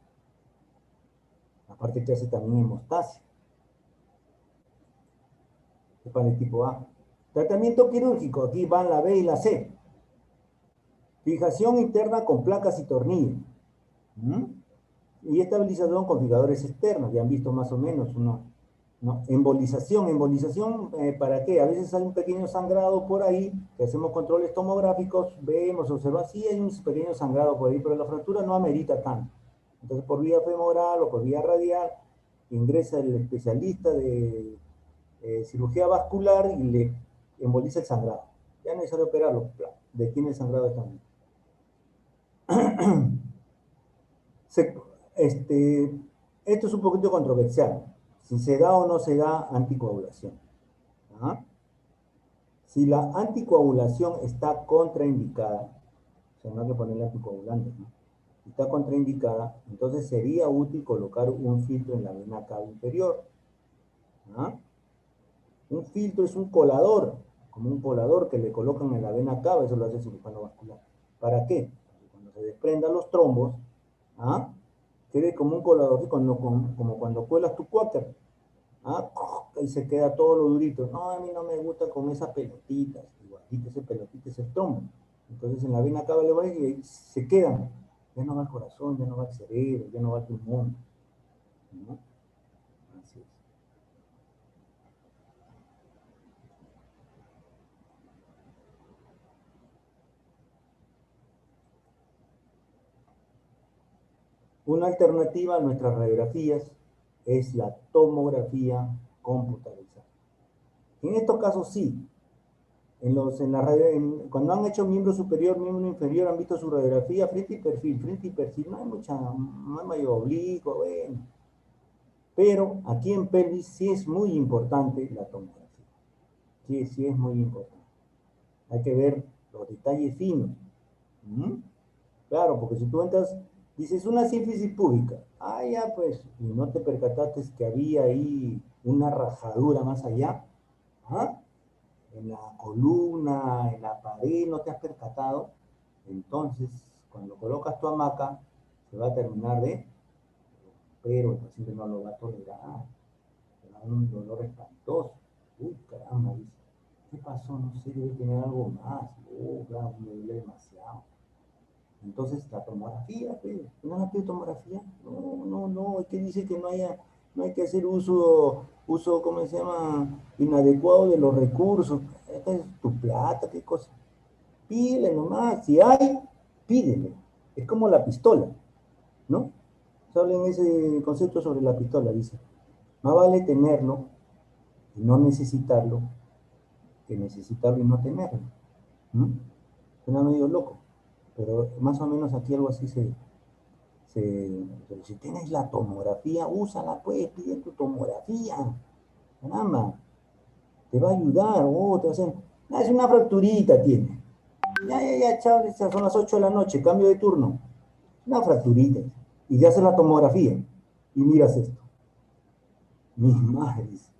Aparte que hace también hemostasia. Es para el tipo A. Tratamiento quirúrgico, aquí van la B y la C. Fijación interna con placas y tornillos. Y estabilización con fijadores externos. Ya han visto más o menos uno. ¿No? Embolización, ¿para qué? A veces hay un pequeño sangrado por ahí, que hacemos controles tomográficos, vemos, observamos, sí hay un pequeño sangrado por ahí, pero la fractura no amerita tanto. Entonces, por vía femoral o por vía radial, ingresa el especialista de cirugía vascular y le emboliza el sangrado. Ya no es necesario operarlo, detiene el sangrado también. Esto es un poquito controversial. Si se da o no se da anticoagulación. ¿Ah? Si la anticoagulación está contraindicada, o sea, no hay que ponerle anticoagulante, ¿no? Si está contraindicada, entonces sería útil colocar un filtro en la vena cava inferior. ¿Ah? Un filtro es un colador, como un colador que le colocan en la vena cava, eso lo hace el cirujano vascular. ¿Para qué? Porque cuando se desprendan los trombos, ¿ah? Quede como un colador, ¿sí? Como cuando cuelas tu cuáquer, ¿ah? Y se queda todo lo durito. No, a mí no me gusta con esas pelotitas, igualito ese pelotita es el trombo. Entonces en la vena cava le va y ahí se quedan. Ya no va al corazón, ya no va al cerebro, ya no va al pulmón, ¿no? Así es. Una alternativa a nuestras radiografías es la tomografía computarizada. En estos casos sí, cuando han hecho miembro superior, miembro inferior, han visto su radiografía frente y perfil, no hay mayor oblicuo, bueno. Pero aquí en pelvis sí es muy importante la tomografía. Sí, sí es muy importante. Hay que ver los detalles finos. ¿Mm? Claro, porque si tú entras, dices una sínfisis púbica, ya pues, y no te percataste que había ahí una rajadura más allá, ¿ah? En la columna, en la pared, no te has percatado, entonces cuando colocas tu hamaca, se va a terminar de, pero el paciente no lo va a tolerar, te da un dolor espantoso. Uy, caramba, dice, ¿qué pasó? No sé, debe tener algo más. Oh, claro, me duele demasiado. Entonces, la tomografía, pues, ¿no la pide tomografía? No, no, no, ¿qué dice que no hay que hacer uso, ¿cómo se llama? Inadecuado de los recursos. Esta es tu plata, qué cosa. Pídele nomás, si hay, pídele. Es como la pistola, ¿no? Se habla en ese concepto sobre la pistola, dice. Más vale tenerlo y no necesitarlo que necesitarlo y no tenerlo. ¿Mm? Suena medio loco, pero más o menos aquí algo así pero si tienes la tomografía, úsala, pues, pide tu tomografía. Caramba, te va a ayudar, te va a hacer, es una fracturita tiene. Ya, chao, son las 8 de la noche, cambio de turno. Una fracturita. Y ya hace la tomografía. Y miras esto. Mis madres.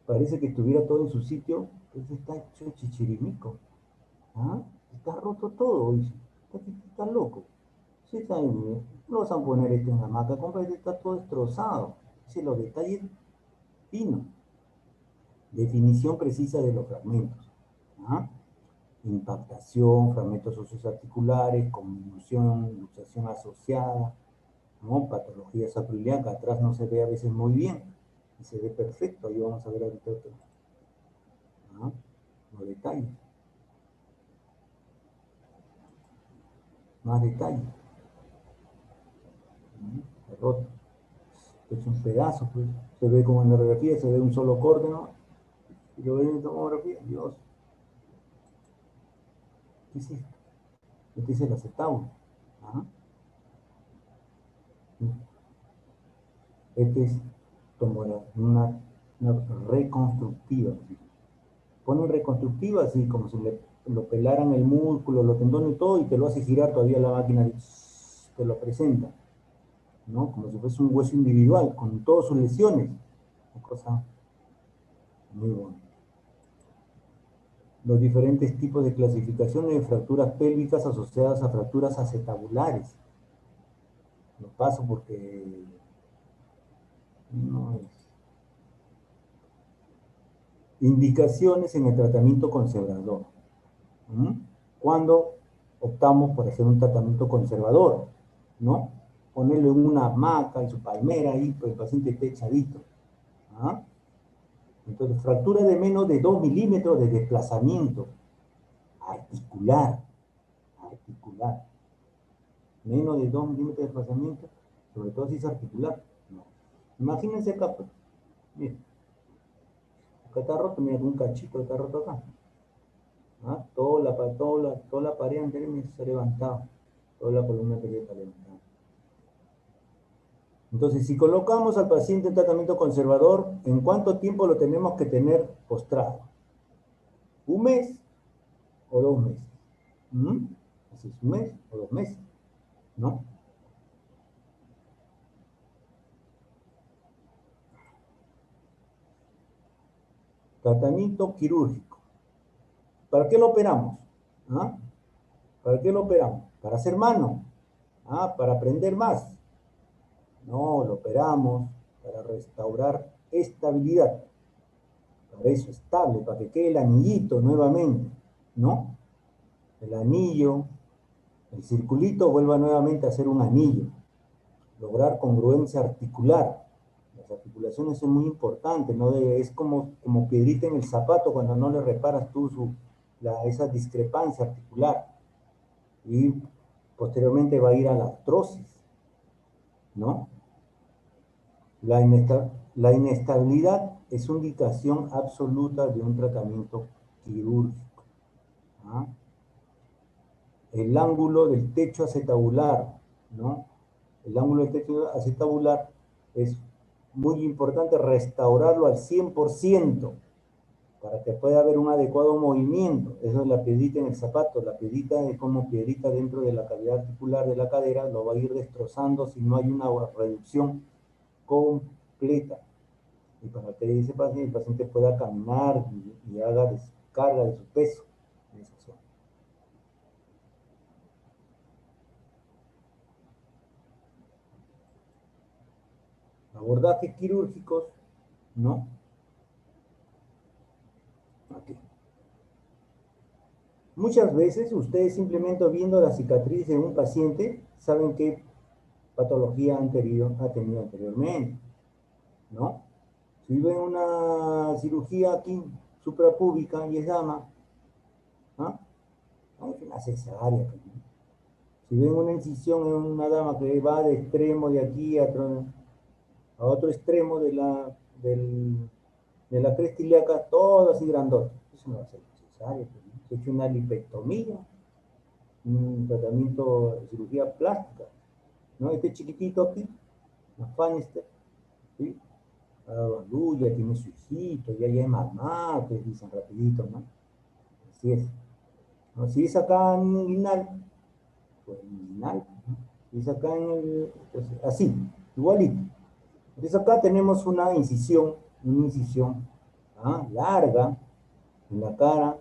Parece que estuviera todo en su sitio, pues está hecho chichirimico. ¿Ah? Está roto todo, dice. Está loco. Sí, está bien. No vas a poner esto en la maca, compa, está todo destrozado. Dice los detalles finos. Definición precisa de los fragmentos. ¿Ah? Impactación, fragmentos óseos articulares, conmoción, luxación asociada, ¿no? Patología sacroiliaca, atrás no se ve a veces muy bien, y se ve perfecto, ahí vamos a ver ahorita otro, ¿no? Los detalles, más detalles, ¿no? Roto, es un pedazo, pues, se ve como en la radiografía, se ve un solo corte, ¿no? Y lo ven en tomografía, Dios, ¿qué es esto? Este es el acetábulo, ¿ah? Este es una reconstructiva, ¿sí? Ponen reconstructiva así como si lo pelaran el músculo, los tendones y todo, y te lo hace girar todavía la máquina, te lo presenta, ¿no? Como si fuese un hueso individual, con todas sus lesiones. Una cosa muy buena. Los diferentes tipos de clasificaciones de fracturas pélvicas asociadas a fracturas acetabulares. Lo paso porque no es. Indicaciones en el tratamiento conservador. ¿Mm? Cuando optamos por hacer un tratamiento conservador, ¿no? Ponerle una hamaca en su palmera ahí, pues el paciente esté echadito. ¿Ah? Entonces, fractura de menos de 2 milímetros de desplazamiento articular, articular. Menos de 2 milímetros de desplazamiento, sobre todo si es articular. No. Imagínense acá, pues, miren, acá está roto, mira, un cachito está roto acá. ¿Ah? Toda la pared anterior se ha levantado, toda la columna anterior está levantada. Entonces, si colocamos al paciente en tratamiento conservador, ¿en cuánto tiempo lo tenemos que tener postrado? ¿Un mes o 2 meses? ¿Mm? Así es, un mes o 2 meses, ¿no? Tratamiento quirúrgico. ¿Para qué lo operamos? ¿Ah? ¿Para qué lo operamos? Para hacer mano. ¿Ah? Para aprender más. No, lo operamos para restaurar estabilidad. Para eso estable, para que quede el anillito nuevamente, ¿no? El anillo, el circulito vuelva nuevamente a ser un anillo. Lograr congruencia articular. Las articulaciones son muy importantes, ¿no? Es como piedrita en el zapato cuando no le reparas tú esa discrepancia articular. Y posteriormente va a ir a la artrosis, ¿no? La inestabilidad es una indicación absoluta de un tratamiento quirúrgico. ¿Ah? El ángulo del techo acetabular, ¿no? El ángulo del techo acetabular es muy importante restaurarlo al 100% para que pueda haber un adecuado movimiento. Eso es la piedrita en el zapato. La piedrita es como piedrita dentro de la cavidad articular de la cadera, lo va a ir destrozando si no hay una reducción completa. Y para que el paciente pueda caminar y haga descarga de su peso en esa zona. Abordajes quirúrgicos, ¿no? Aquí. Muchas veces ustedes simplemente viendo la cicatriz de un paciente saben qué patología ha tenido anteriormente, ¿no? Si ven una cirugía aquí suprapúbica y es dama, ¿ah? No es una cesárea. Si ven una incisión en una dama que va de extremo de aquí a otro extremo de la cresta ilíaca, todo así grandote, eso no va a ser cesárea. Se ha hecho una lipectomía, un tratamiento de cirugía plástica, ¿no? Este chiquitito aquí, la Fanister, ¿sí? Ya tiene su hijito, ya es mamá, que dicen rapidito, ¿no? Así es. ¿No? Si es acá en inguinal, pues inguinal, ¿no? Si es acá pues así, igualito. Entonces acá tenemos una incisión ¿ah? Larga en la cara,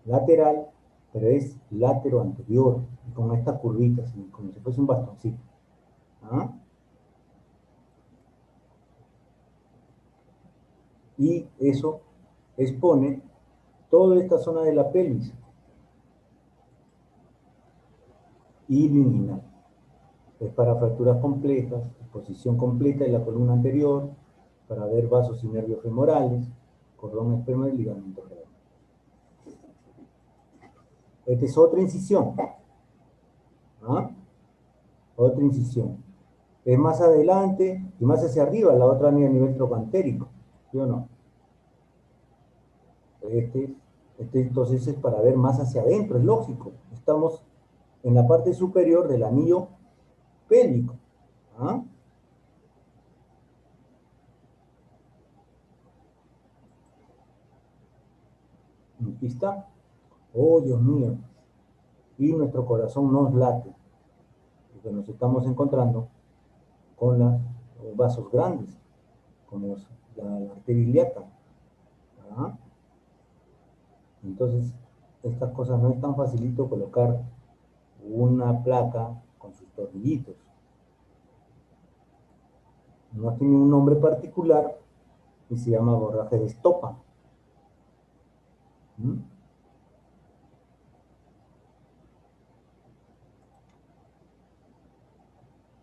lateral, pero es látero anterior, con esta curvita, como si fuese un bastoncito. ¿Ah? Y eso expone toda esta zona de la pelvis y inguinal. Es para fracturas complejas, exposición completa de la columna anterior, para ver vasos y nervios femorales, cordón espermal y ligamento real. Esta es otra incisión. ¿Ah? Otra incisión. Es más adelante y más hacia arriba, la otra a nivel trocantérico. ¿Sí o no? Este entonces es para ver más hacia adentro, es lógico. Estamos en la parte superior del anillo pélvico. ¿Ah? Aquí está. Oh, Dios mío. Y nuestro corazón nos late, porque nos estamos encontrando con los vasos grandes, como la arteria ilíaca. ¿Ah? Entonces, estas cosas no es tan facilito colocar una placa con sus tornillitos. No tiene un nombre particular y se llama borraje de estopa. ¿Mm?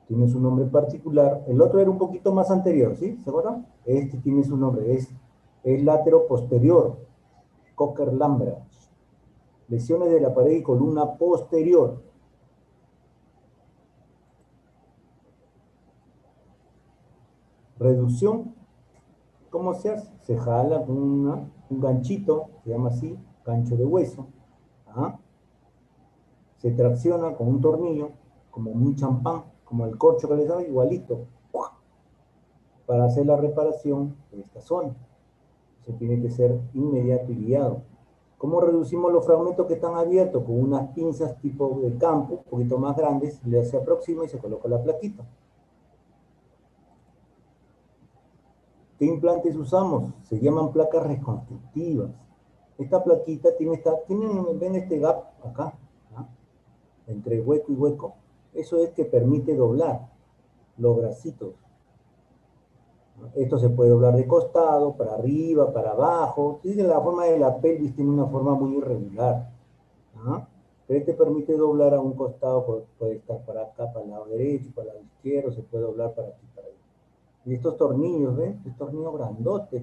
Tiene su nombre particular. El otro era un poquito más anterior, ¿sí? ¿Se acuerdan? Este tiene su nombre, es el látero posterior, Cocker-Lambert. Lesiones de la pared y columna posterior. Reducción, ¿cómo se hace? Se jala con un ganchito, se llama así, gancho de hueso. ¿Ah? Se tracciona con un tornillo, como un champán, como el corcho que les daba, igualito, para hacer la reparación de esta zona. Eso tiene que ser inmediato y guiado. ¿Cómo reducimos los fragmentos que están abiertos? Con unas pinzas tipo de campo, un poquito más grandes, se aproxima y se coloca la plaquita. ¿Qué implantes usamos? Se llaman placas reconstructivas. Esta plaquita ven este gap acá, ¿no? Entre hueco y hueco. Eso es que permite doblar los bracitos. Esto se puede doblar de costado, para arriba, para abajo. Dice la forma de la pelvis tiene una forma muy irregular, ¿no? Pero este permite doblar a un costado, puede estar para acá, para el lado derecho, para el lado izquierdo, se puede doblar para aquí, para allá. Y estos tornillos, ¿ven? Este tornillo grandote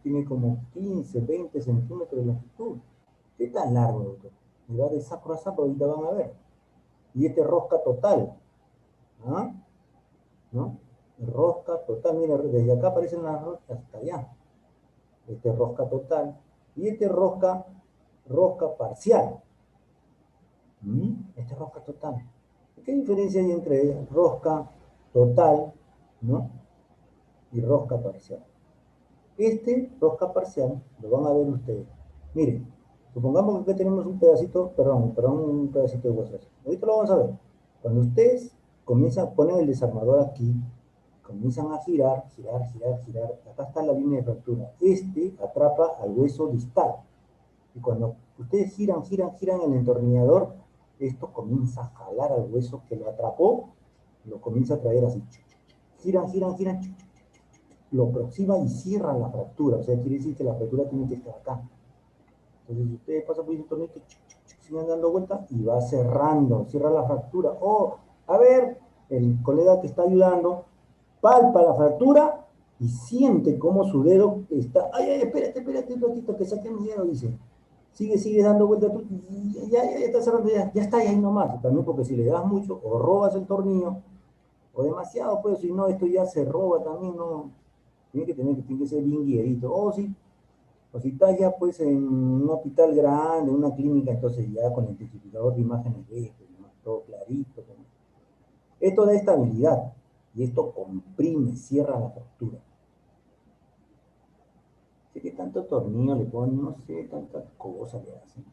tiene como 15, 20 centímetros de longitud. ¿Qué tan largo, doctor? Y va de saco a saco, ahorita van a ver. Y este rosca total, ¿ah? ¿No? Rosca total, mira, desde acá aparecen las roscas hasta allá. Este rosca total. Y este rosca parcial. Este rosca total. ¿Qué diferencia hay entre rosca total, ¿no? Y rosca parcial? Este rosca parcial, lo van a ver ustedes. Miren, supongamos que aquí tenemos un pedacito, un pedacito de hueso. Ahorita lo vamos a ver. Cuando ustedes ponen el desarmador aquí, comienzan a girar. Acá está la línea de fractura. Este atrapa al hueso distal. Y cuando ustedes giran el entornillador, esto comienza a jalar al hueso que lo atrapó, lo comienza a traer así. Giran, lo aproxima y cierra la fractura. O sea, quiere decir que la fractura tiene que estar acá. Entonces, usted pasa por ese tornillo, siguen dando vueltas y va cerrando, cierra la fractura. Oh, a ver, el colega que está ayudando palpa la fractura y siente cómo su dedo está. Ay, espérate un ratito, que saque mi dedo, dice. Sigue dando vueltas, ya está cerrando, ya está ahí nomás. También porque si le das mucho, o robas el tornillo, o demasiado, pues si no, esto ya se roba también, no. Tiene que ser bien guiadito. O si estás ya pues en un hospital grande, en una clínica, entonces ya con el intensificador de imágenes ves, ¿no? Todo clarito. ¿No? Esto da estabilidad y esto comprime, cierra la fractura. Sé que tanto tornillo le ponen, no sé, tantas cosas le hacen.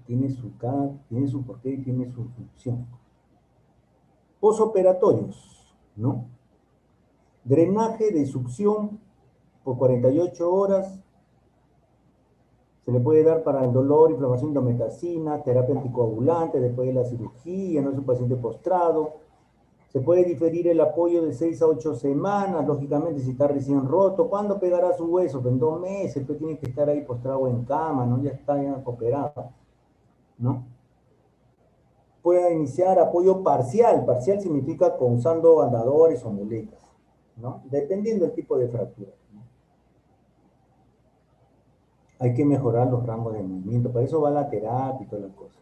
Tiene su porqué y tiene su función. Posoperatorios, ¿no? Drenaje de succión por 48 horas. Se le puede dar para el dolor, inflamación de metacina, terapia anticoagulante después de la cirugía, no es un paciente postrado. Se puede diferir el apoyo de 6 a 8 semanas, lógicamente si está recién roto. ¿Cuándo pegará su hueso? Pues en 2 meses, pues tiene que estar ahí postrado en cama, ¿no? Ya operado, ¿no? Puede iniciar apoyo parcial. Parcial significa usando andadores o muletas, ¿no? Dependiendo del tipo de fractura, ¿no? Hay que mejorar los rangos de movimiento. Para eso va la terapia y toda la cosa.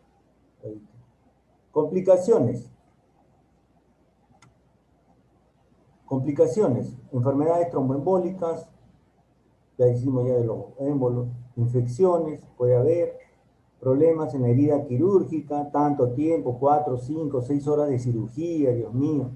Complicaciones. Complicaciones. Enfermedades tromboembólicas. Ya hicimos ya de los émbolos. Infecciones. Puede haber. Problemas en la herida quirúrgica. Tanto tiempo. 4, 5, 6 horas de cirugía. Dios mío.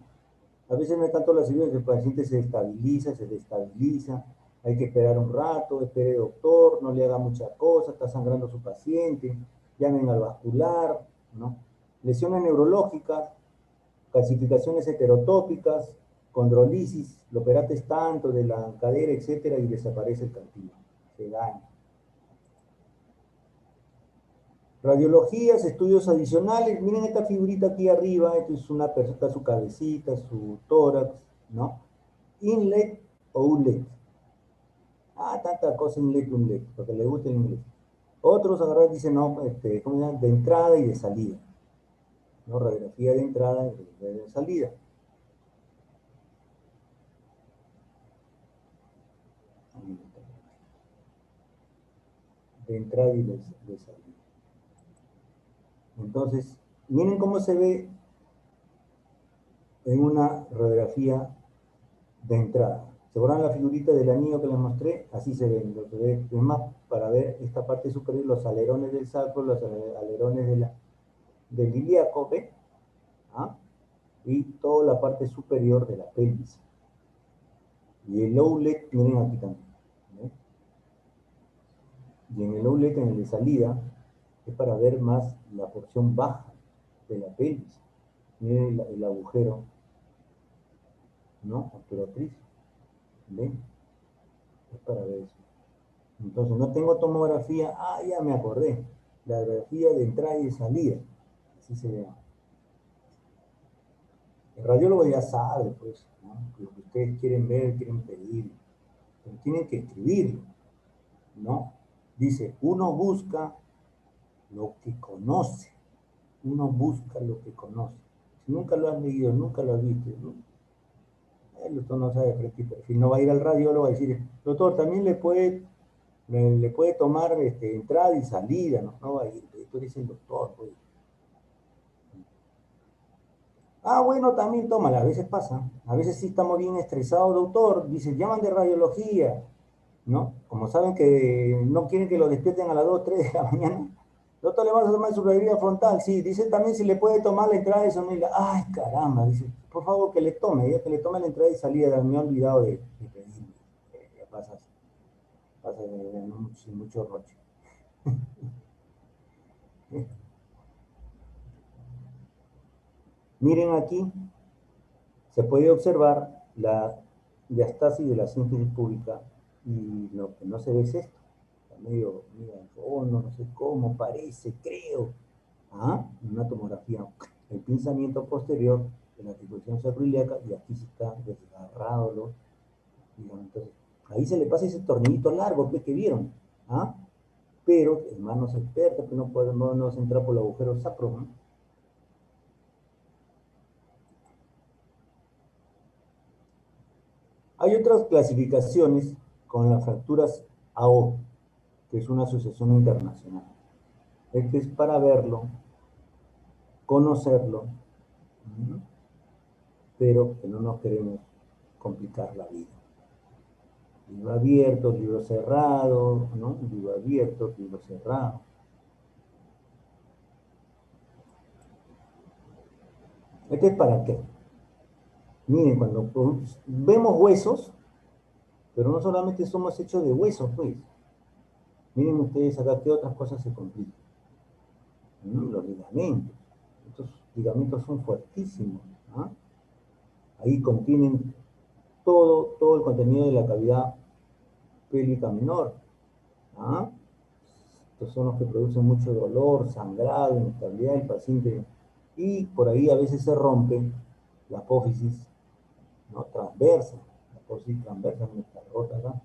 A veces no es tanto la cirugía, que el paciente se destabiliza, hay que esperar un rato, espere doctor, no le haga mucha cosa, está sangrando su paciente, llamen al vascular, ¿no? Lesiones neurológicas, calcificaciones heterotópicas, condrolisis, lo operates tanto de la cadera, etcétera, y desaparece el cartílago, se daña. Radiologías, estudios adicionales. Miren esta figurita aquí arriba. Esto es una persona, está su cabecita, su tórax, ¿no? Inlet o outlet. Tanta cosa inlet, outlet, porque le gusta el inglés. Otros agarrar dicen, no, ¿cómo se llama? De entrada y de salida. ¿No? Radiografía de entrada y de salida. De entrada y de salida. Entonces, miren cómo se ve en una radiografía de entrada. ¿Se acuerdan la figurita del anillo que les mostré? Así se ven. Lo que ve, es más, para ver esta parte superior, los alerones del sacro, los alerones del ilíaco, ¿ve? ¿Ah? Y toda la parte superior de la pelvis. Y el outlet, miren aquí también. ¿Ve? Y en el outlet, en el de salida, es para ver más la porción baja de la pelvis. Miren el agujero, ¿no? Obturatriz. ¿Ven? Es para ver eso. Entonces, no tengo tomografía, ya me acordé. La radiografía de entrada y de salida. Así se llama. El radiólogo ya sabe, pues, ¿no? Lo que ustedes quieren ver, quieren pedir, pero tienen que escribirlo, ¿no? Dice, uno busca lo que conoce, uno busca lo que conoce. Si nunca lo has leído, nunca lo has visto, ¿no? El doctor no sabe frente y perfil, no va a ir al radiólogo a decir, doctor, también le puede tomar entrada y salida, ¿no? No va a ir, esto dice el doctor, pues. Bueno, también tómala, a veces pasa. A veces sí estamos bien estresados, doctor. Dice, llaman de radiología, ¿no? Como saben que no quieren que lo despierten a las 2 3 de la mañana. Doctor, le vamos a tomar su radiografía frontal. Sí, dice también si le puede tomar la entrada y salida. Ay, caramba, dice, por favor que le tome, ya que le tome la entrada y salida. Me he olvidado de pedirle. Ya pasa sin mucho roche. Miren aquí, se puede observar la diastasis de la síntesis pública y lo que no se ve es esto. Está medio en fondo, no sé cómo, parece, creo. Una tomografía. El pinzamiento posterior de la articulación sacroiliaca y aquí se está desgarrado, digamos, entonces, ahí se le pasa ese tornillito largo que vieron. Pero el manos expertas que no podemos entrar por el agujero sacro, ¿no? Hay otras clasificaciones con las fracturas AO, que es una asociación internacional. Este es para verlo, conocerlo, pero que no nos queremos complicar la vida. Libro abierto, libro cerrado, ¿no? Libro abierto, libro cerrado. ¿Este es para qué? Miren, cuando vemos huesos, pero no solamente somos hechos de huesos, pues. Miren ustedes acá qué otras cosas se complican. Los ligamentos. Estos ligamentos son fuertísimos. Ahí contienen todo el contenido de la cavidad pélvica menor. Estos son los que producen mucho dolor, sangrado, inestabilidad del paciente. Y por ahí a veces se rompe la apófisis, ¿no? Transversa. La apófisis transversa no está rota acá.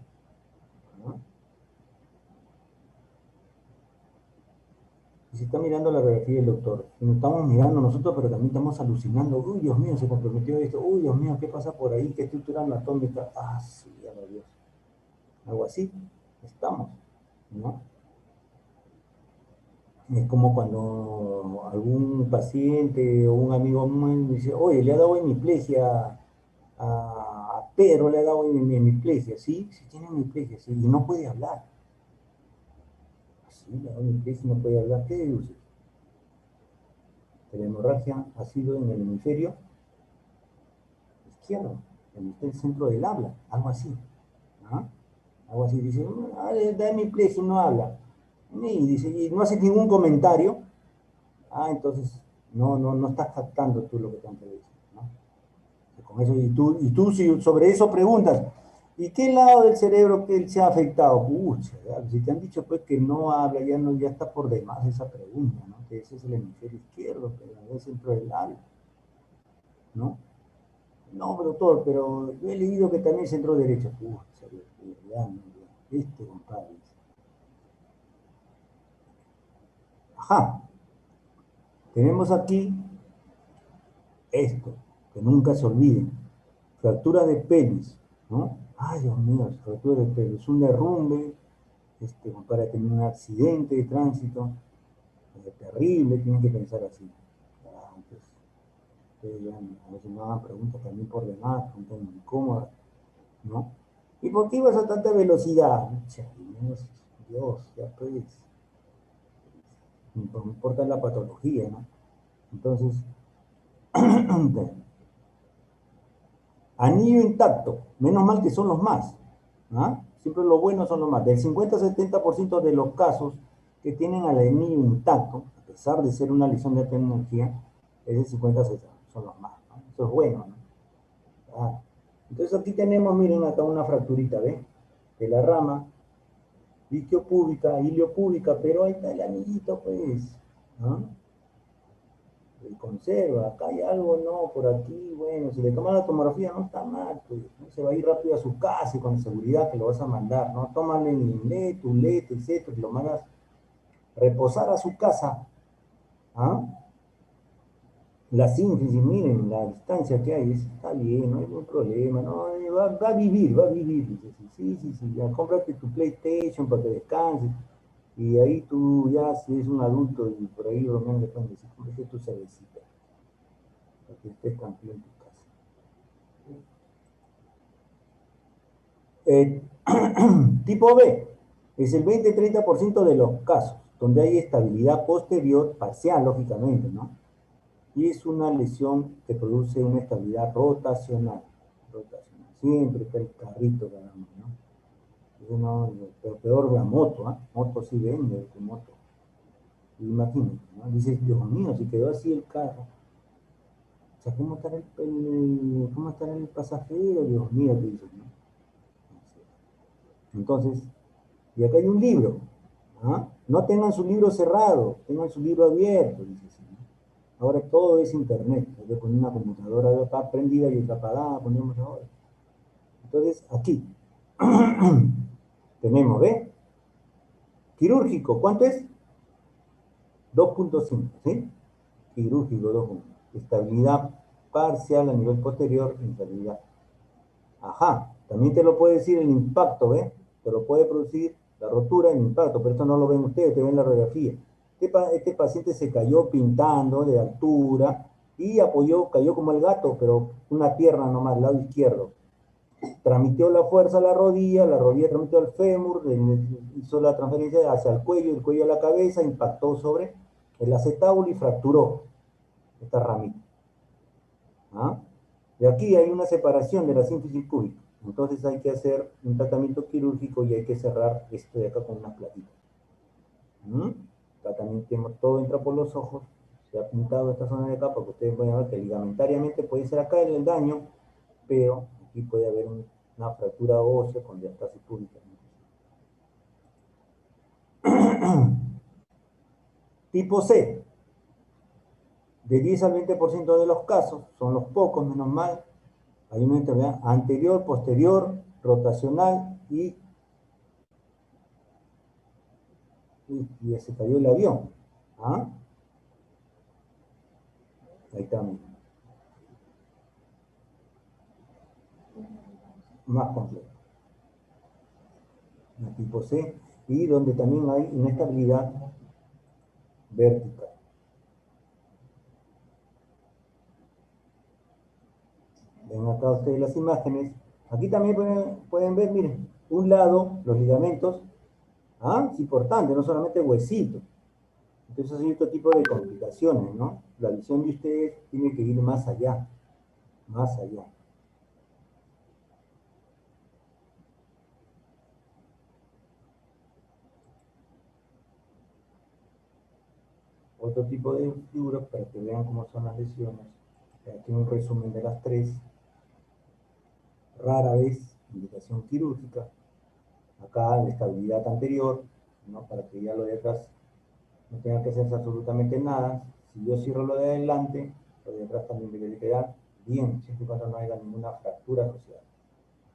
Y se está mirando la radiografía del doctor. Y nos estamos mirando nosotros, pero también estamos alucinando. Uy, Dios mío, se comprometió esto. Uy, Dios mío, ¿qué pasa por ahí? ¿Qué estructura anatómica? Sí, ya lo Dios. Algo así. Estamos, ¿no? Es como cuando algún paciente o un amigo mío dice, oye, le ha dado hemiplegia a Pedro, le ha dado hemiplegia. Sí, sí tiene hemiplegia, sí, y no puede hablar. Sí, le ha dado hemiplegia y no puede hablar. ¿Qué deduce? Que la hemorragia ha sido en el hemisferio izquierdo, en el centro del habla, algo así. Algo así, dice, da hemiplegia y no habla. Y dice, y no hace ningún comentario. Entonces no estás captando tú lo que te han dicho, ¿no? Con eso, y tú si sobre eso preguntas, ¿y qué lado del cerebro que él se ha afectado? Pucha, si te han dicho pues que no habla, ya está por demás esa pregunta, ¿no? Que ese es el hemisferio izquierdo, que es el centro del alma, ¿no? No, doctor, pero yo he leído que también centro derecho. Pucha, ya, compadre. Ajá, tenemos aquí esto, que nunca se olviden. Fractura de pelvis, ¿no? Ay, Dios mío, fractura de pelvis, un derrumbe, para tener un accidente de tránsito, terrible, tienen que pensar así. Entonces, a veces me hagan preguntas también por demás, preguntas incómodas, ¿no? ¿Y por qué ibas a tanta velocidad? Dios, ya pues, no importa la patología, ¿no? Entonces, anillo intacto, menos mal que son los más. Siempre lo bueno son los más. Del 50-70% de los casos que tienen al anillo intacto, a pesar de ser una lesión de alta energía, es el 50-60, son los más. ¿No? Eso es bueno, ¿no? Entonces aquí tenemos, miren acá una fracturita, ¿ven? De la rama, isquiopúbica, iliopúbica, pero ahí está el anillito, pues, ¿no? Conserva, acá hay algo, no, por aquí, bueno, si le toman la tomografía no está mal, pues, ¿no? Se va a ir rápido a su casa y con seguridad que lo vas a mandar, ¿no? Tómale en Inlet, Ulet, etcétera, que lo mandas reposar a su casa, ¿ah? La síntesis, miren la distancia que hay, está bien, no hay ningún problema, no, va a vivir, dice, sí, sí, sí, ya cómprate tu PlayStation para que descanses, y ahí tú ya, si es un adulto y por ahí bromeando, pueden decir, cómprate tu cervecita, para que estés tranquilo en tu casa. Eh, tipo B, es el 20-30% de los casos, donde hay estabilidad posterior, parcial, lógicamente, ¿no? Y es una lesión que produce una estabilidad rotacional. Rotacional. Siempre está el carrito, digamos, ¿no? Eso no, pero peor la moto, ¿ah? Moto sí vende, tu moto. Imagínate, ¿no? Dices, Dios mío, si quedó así el carro. O sea, ¿cómo estará el pasajero? Dios mío, te dices, ¿no? Entonces, y acá hay un libro. ¿Ah? No tengan su libro cerrado, tengan su libro abierto, dice así, ¿no? Ahora todo es internet. Hay que poner una computadora acá prendida y otra apagada, ponemos ahora. Entonces, aquí tenemos, ¿ve? Quirúrgico, ¿cuánto es? 2.5, ¿sí? Quirúrgico 2.1. Estabilidad parcial a nivel posterior, estabilidad. Ajá, también te lo puede decir el impacto, ¿ve? Te lo puede producir la rotura en impacto, pero esto no lo ven ustedes, te ven la radiografía. Este paciente se cayó pintando de altura y cayó como el gato, pero una pierna nomás, lado izquierdo. Transmitió la fuerza a la rodilla transmitió al fémur, hizo la transferencia hacia el cuello a la cabeza, impactó sobre el acetábulo y fracturó esta ramita. ¿Ah? Y aquí hay una separación de la síntesis cúbica. Entonces hay que hacer un tratamiento quirúrgico y hay que cerrar esto de acá con unas platitas. ¿Mm? Acá también tenemos, todo entra por los ojos. Se ha pintado esta zona de acá para que ustedes puedan ver que ligamentariamente puede ser acá el daño, pero aquí puede haber una fractura ósea con diastasis púbica. Tipo C, de 10 al 20% de los casos, son los pocos, menos mal, hay una enfermedad anterior, posterior, rotacional y se cayó el avión. ¿Ah? Ahí está, más complejo. El tipo C, y donde también hay inestabilidad vertical. Ven acá ustedes las imágenes. Aquí también pueden ver, miren, un lado, los ligamentos, ¿ah? Es importante, no solamente huesito. Entonces hay otro tipo de complicaciones, ¿no? La visión de ustedes tiene que ir más allá, más allá. Otro tipo de figuras para que vean cómo son las lesiones. Aquí un resumen de las tres. Rara vez, indicación quirúrgica. Acá la estabilidad anterior, ¿no? Para que ya lo de atrás no tenga que hacerse absolutamente nada. Si yo cierro lo de adelante, lo de atrás también debe quedar bien, siempre y cuando no haya ninguna fractura asociada.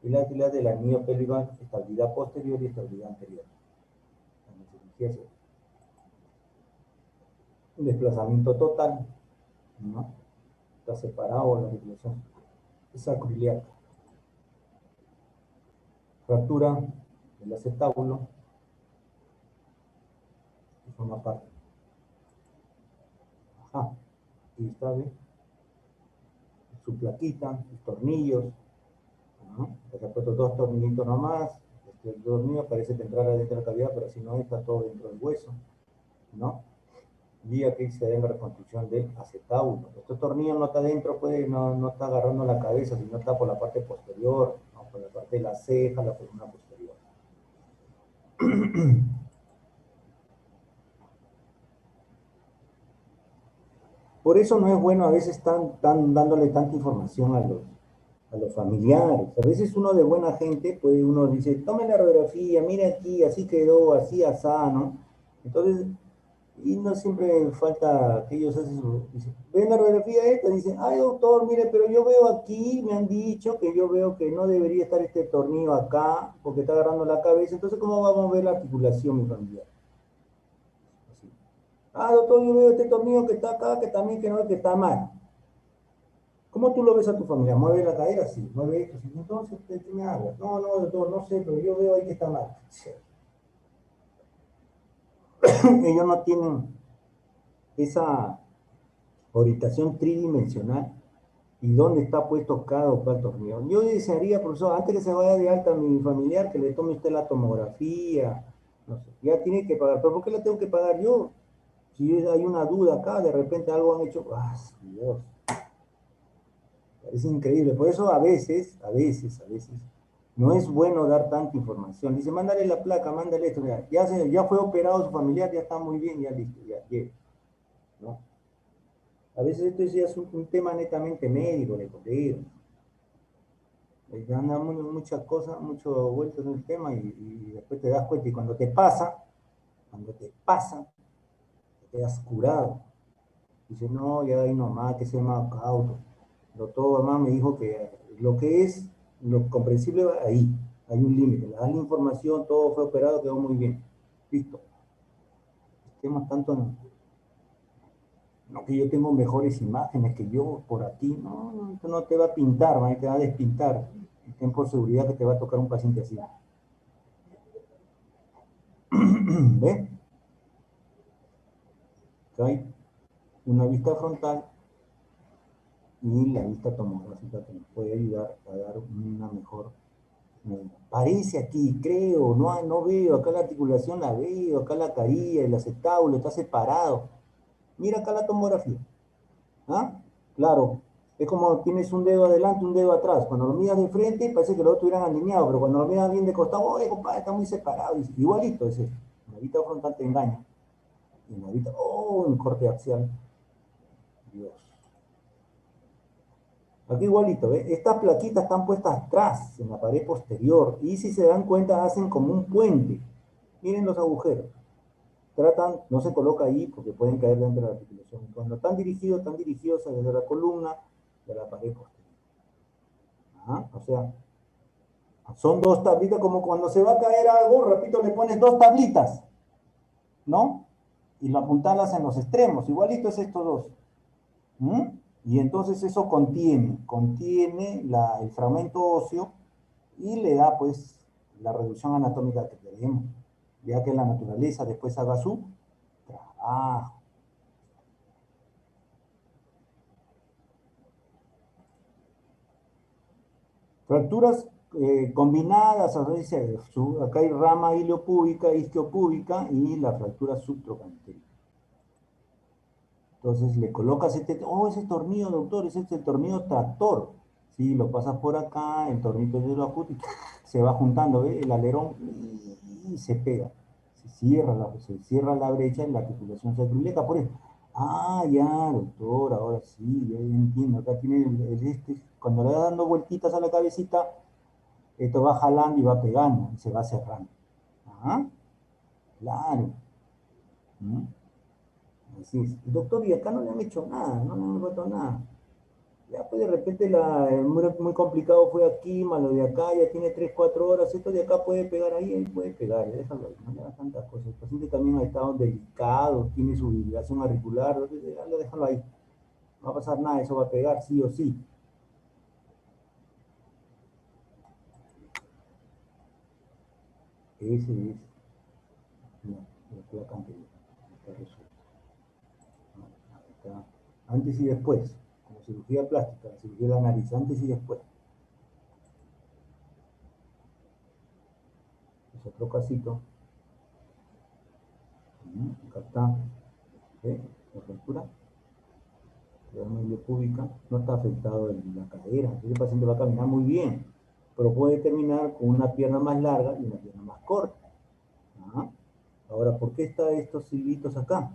Y la actividad del anillo pélvico, estabilidad posterior y estabilidad anterior. Un desplazamiento total, ¿no? Está separado la articulación sacroiliaca. Fractura del acetábulo, que forma parte. Ajá, y está bien. Su plaquita, sus tornillos, ¿no? Se ha puesto dos tornillitos nomás, este tornillo parece que entrara dentro de la cavidad, pero si no está todo dentro del hueso, ¿no? Y aquí se da la reconstrucción del acetábulo. Este tornillo no está dentro, no está agarrando la cabeza, sino está por la parte posterior, ¿no? Por la parte de la ceja, la columna posterior. Por eso no es bueno a veces tan dándole tanta información a los familiares. A veces uno de buena gente, puede uno dice, tome la radiografía, mire aquí, así quedó, así asá, ¿no? Entonces, y no siempre falta que ellos hacen su, dicen, ven la radiografía esta, dicen, ay doctor, mire, pero yo veo aquí, me han dicho que yo veo que no debería estar este tornillo acá, porque está agarrando la cabeza, entonces ¿cómo vamos a ver la articulación, mi familiar? Así. Ah, doctor, yo veo este tornillo que está acá, que también que no, que está mal. ¿Cómo tú lo ves a tu familia? ¿Mueve la cadera? Sí. ¿Mueve esto? Sí. Entonces, ¿qué me hablas? No, no, doctor, no sé, pero yo veo ahí que está mal. Sí. Ellos no tienen esa orientación tridimensional y dónde está puesto cada o cual tornillo. Yo desearía, profesor, antes que se vaya de alta a mi familiar, que le tome usted la tomografía, no sé, ya tiene que pagar. ¿Pero por qué la tengo que pagar yo? Si hay una duda acá, de repente algo han hecho, ¡ah, Dios! Es increíble. Por eso a veces, no es bueno dar tanta información. Dice, mándale la placa, mándale esto. Ya fue operado su familiar, ya está muy bien, ya listo, ya llega, ¿no? A veces esto ya es un tema netamente médico, de colegio. Anda muchas cosas, muchas vueltas en el tema y después te das cuenta. Y cuando te pasa, te quedas curado. Dice, no, ya ahí nomás, que se llama cauto. El doctor además me dijo que lo que es lo comprensible ahí, hay un límite. Le dan la información, todo fue operado, quedó muy bien. Listo. Estemos tanto en, no que yo tengo mejores imágenes que yo por aquí. No, no, esto no te va a pintar, man, te va a despintar. Y ten por seguridad que te va a tocar un paciente así. ¿Ve? Que hay una vista frontal y la vista tomográfica que nos puede ayudar a dar una mejor. Parece aquí, creo, no, no veo, acá la articulación la veo, acá la carilla, el acetábulo está separado. Mira acá la tomografía. ¿Ah? Claro, es como tienes un dedo adelante, un dedo atrás. Cuando lo miras de frente parece que los dos estuvieran alineados, pero cuando lo miras bien de costado, oye, compadre, está muy separado. Igualito es esto. En la vista frontal te engaña. Y en la vista, oh, un corte axial. Dios. Aquí igualito, ¿ve? Estas plaquitas están puestas atrás, en la pared posterior, y si se dan cuenta, hacen como un puente. Miren los agujeros. Tratan, no se coloca ahí porque pueden caer dentro de la articulación. Cuando están dirigidos desde la columna de la pared posterior. Ajá, o sea, son dos tablitas, como cuando se va a caer algo, repito, le pones dos tablitas, ¿no? Y lo apuntalas en los extremos, igualito es estos dos. ¿Mm? Y entonces eso contiene el fragmento óseo y le da pues la reducción anatómica que queremos, ya que la naturaleza después haga su trabajo. Fracturas combinadas, acá hay rama iliopúbica, isquiopúbica y la fractura subtrocantérica. Entonces le colocas ese tornillo, doctor, es este tornillo tractor. Sí, lo pasas por acá, el tornillo de lo ajuste, se va juntando, ¿ve? El alerón y se pega. Se cierra la brecha en la articulación sacroiliaca. Por eso, ya, doctor, ahora sí, ya entiendo. Acá tiene cuando le va dando vueltitas a la cabecita, esto va jalando y va pegando, y se va cerrando. Ah, claro. ¿Mm? Así es. Doctor, y acá no le han hecho nada, no le han roto nada. Ya pues de repente muy complicado fue aquí, malo de acá, ya tiene 3 4 horas, esto de acá puede pegar ahí puede pegar, déjalo ahí, no le hagas tantas cosas. El paciente también ha estado delicado, tiene su vibración auricular, déjalo ahí, no va a pasar nada, eso va a pegar sí o sí. Ese es la placa anterior, está resuelto. Está antes y después, como cirugía plástica, la cirugía de la nariz, antes y después. Es otro casito. Acá está, ¿ve? La fractura la medio pública, no está afectado en la cadera. Ese paciente va a caminar muy bien, pero puede terminar con una pierna más larga y una pierna más corta. ¿Ah? Ahora, ¿por qué está estos hilitos acá?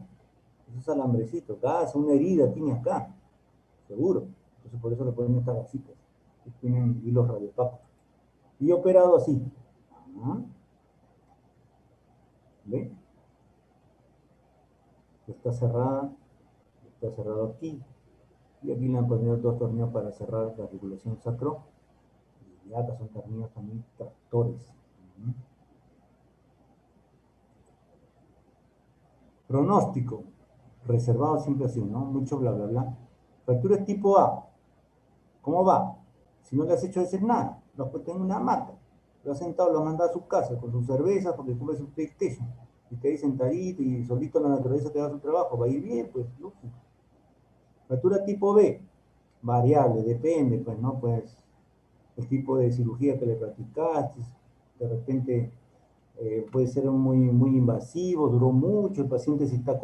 Esos alambrecitos, acá, es una herida, tiene acá, seguro. Entonces, por eso le ponen estas gasitas. que tienen hilos radiopaco. Y operado así. Ajá. ¿Ve? Está cerrada, está cerrado aquí. Y aquí le han ponido dos tornillos para cerrar la regulación sacro. Y acá son tornillos también tractores. Ajá. Pronóstico. Reservado siempre así, ¿no? Mucho bla, bla, bla. Fractura tipo A. ¿Cómo va? Si no le has hecho decir nada, lo has puesto en una hamaca, lo has sentado, lo has mandado a su casa con sus cervezas porque come su PlayStation, y te ahí sentadito y solito la naturaleza te da su trabajo, va a ir bien, pues, lógico. Fractura tipo B, variable, depende, pues, ¿no? Pues, el tipo de cirugía que le practicaste, de repente puede ser muy, muy invasivo, duró mucho, el paciente si está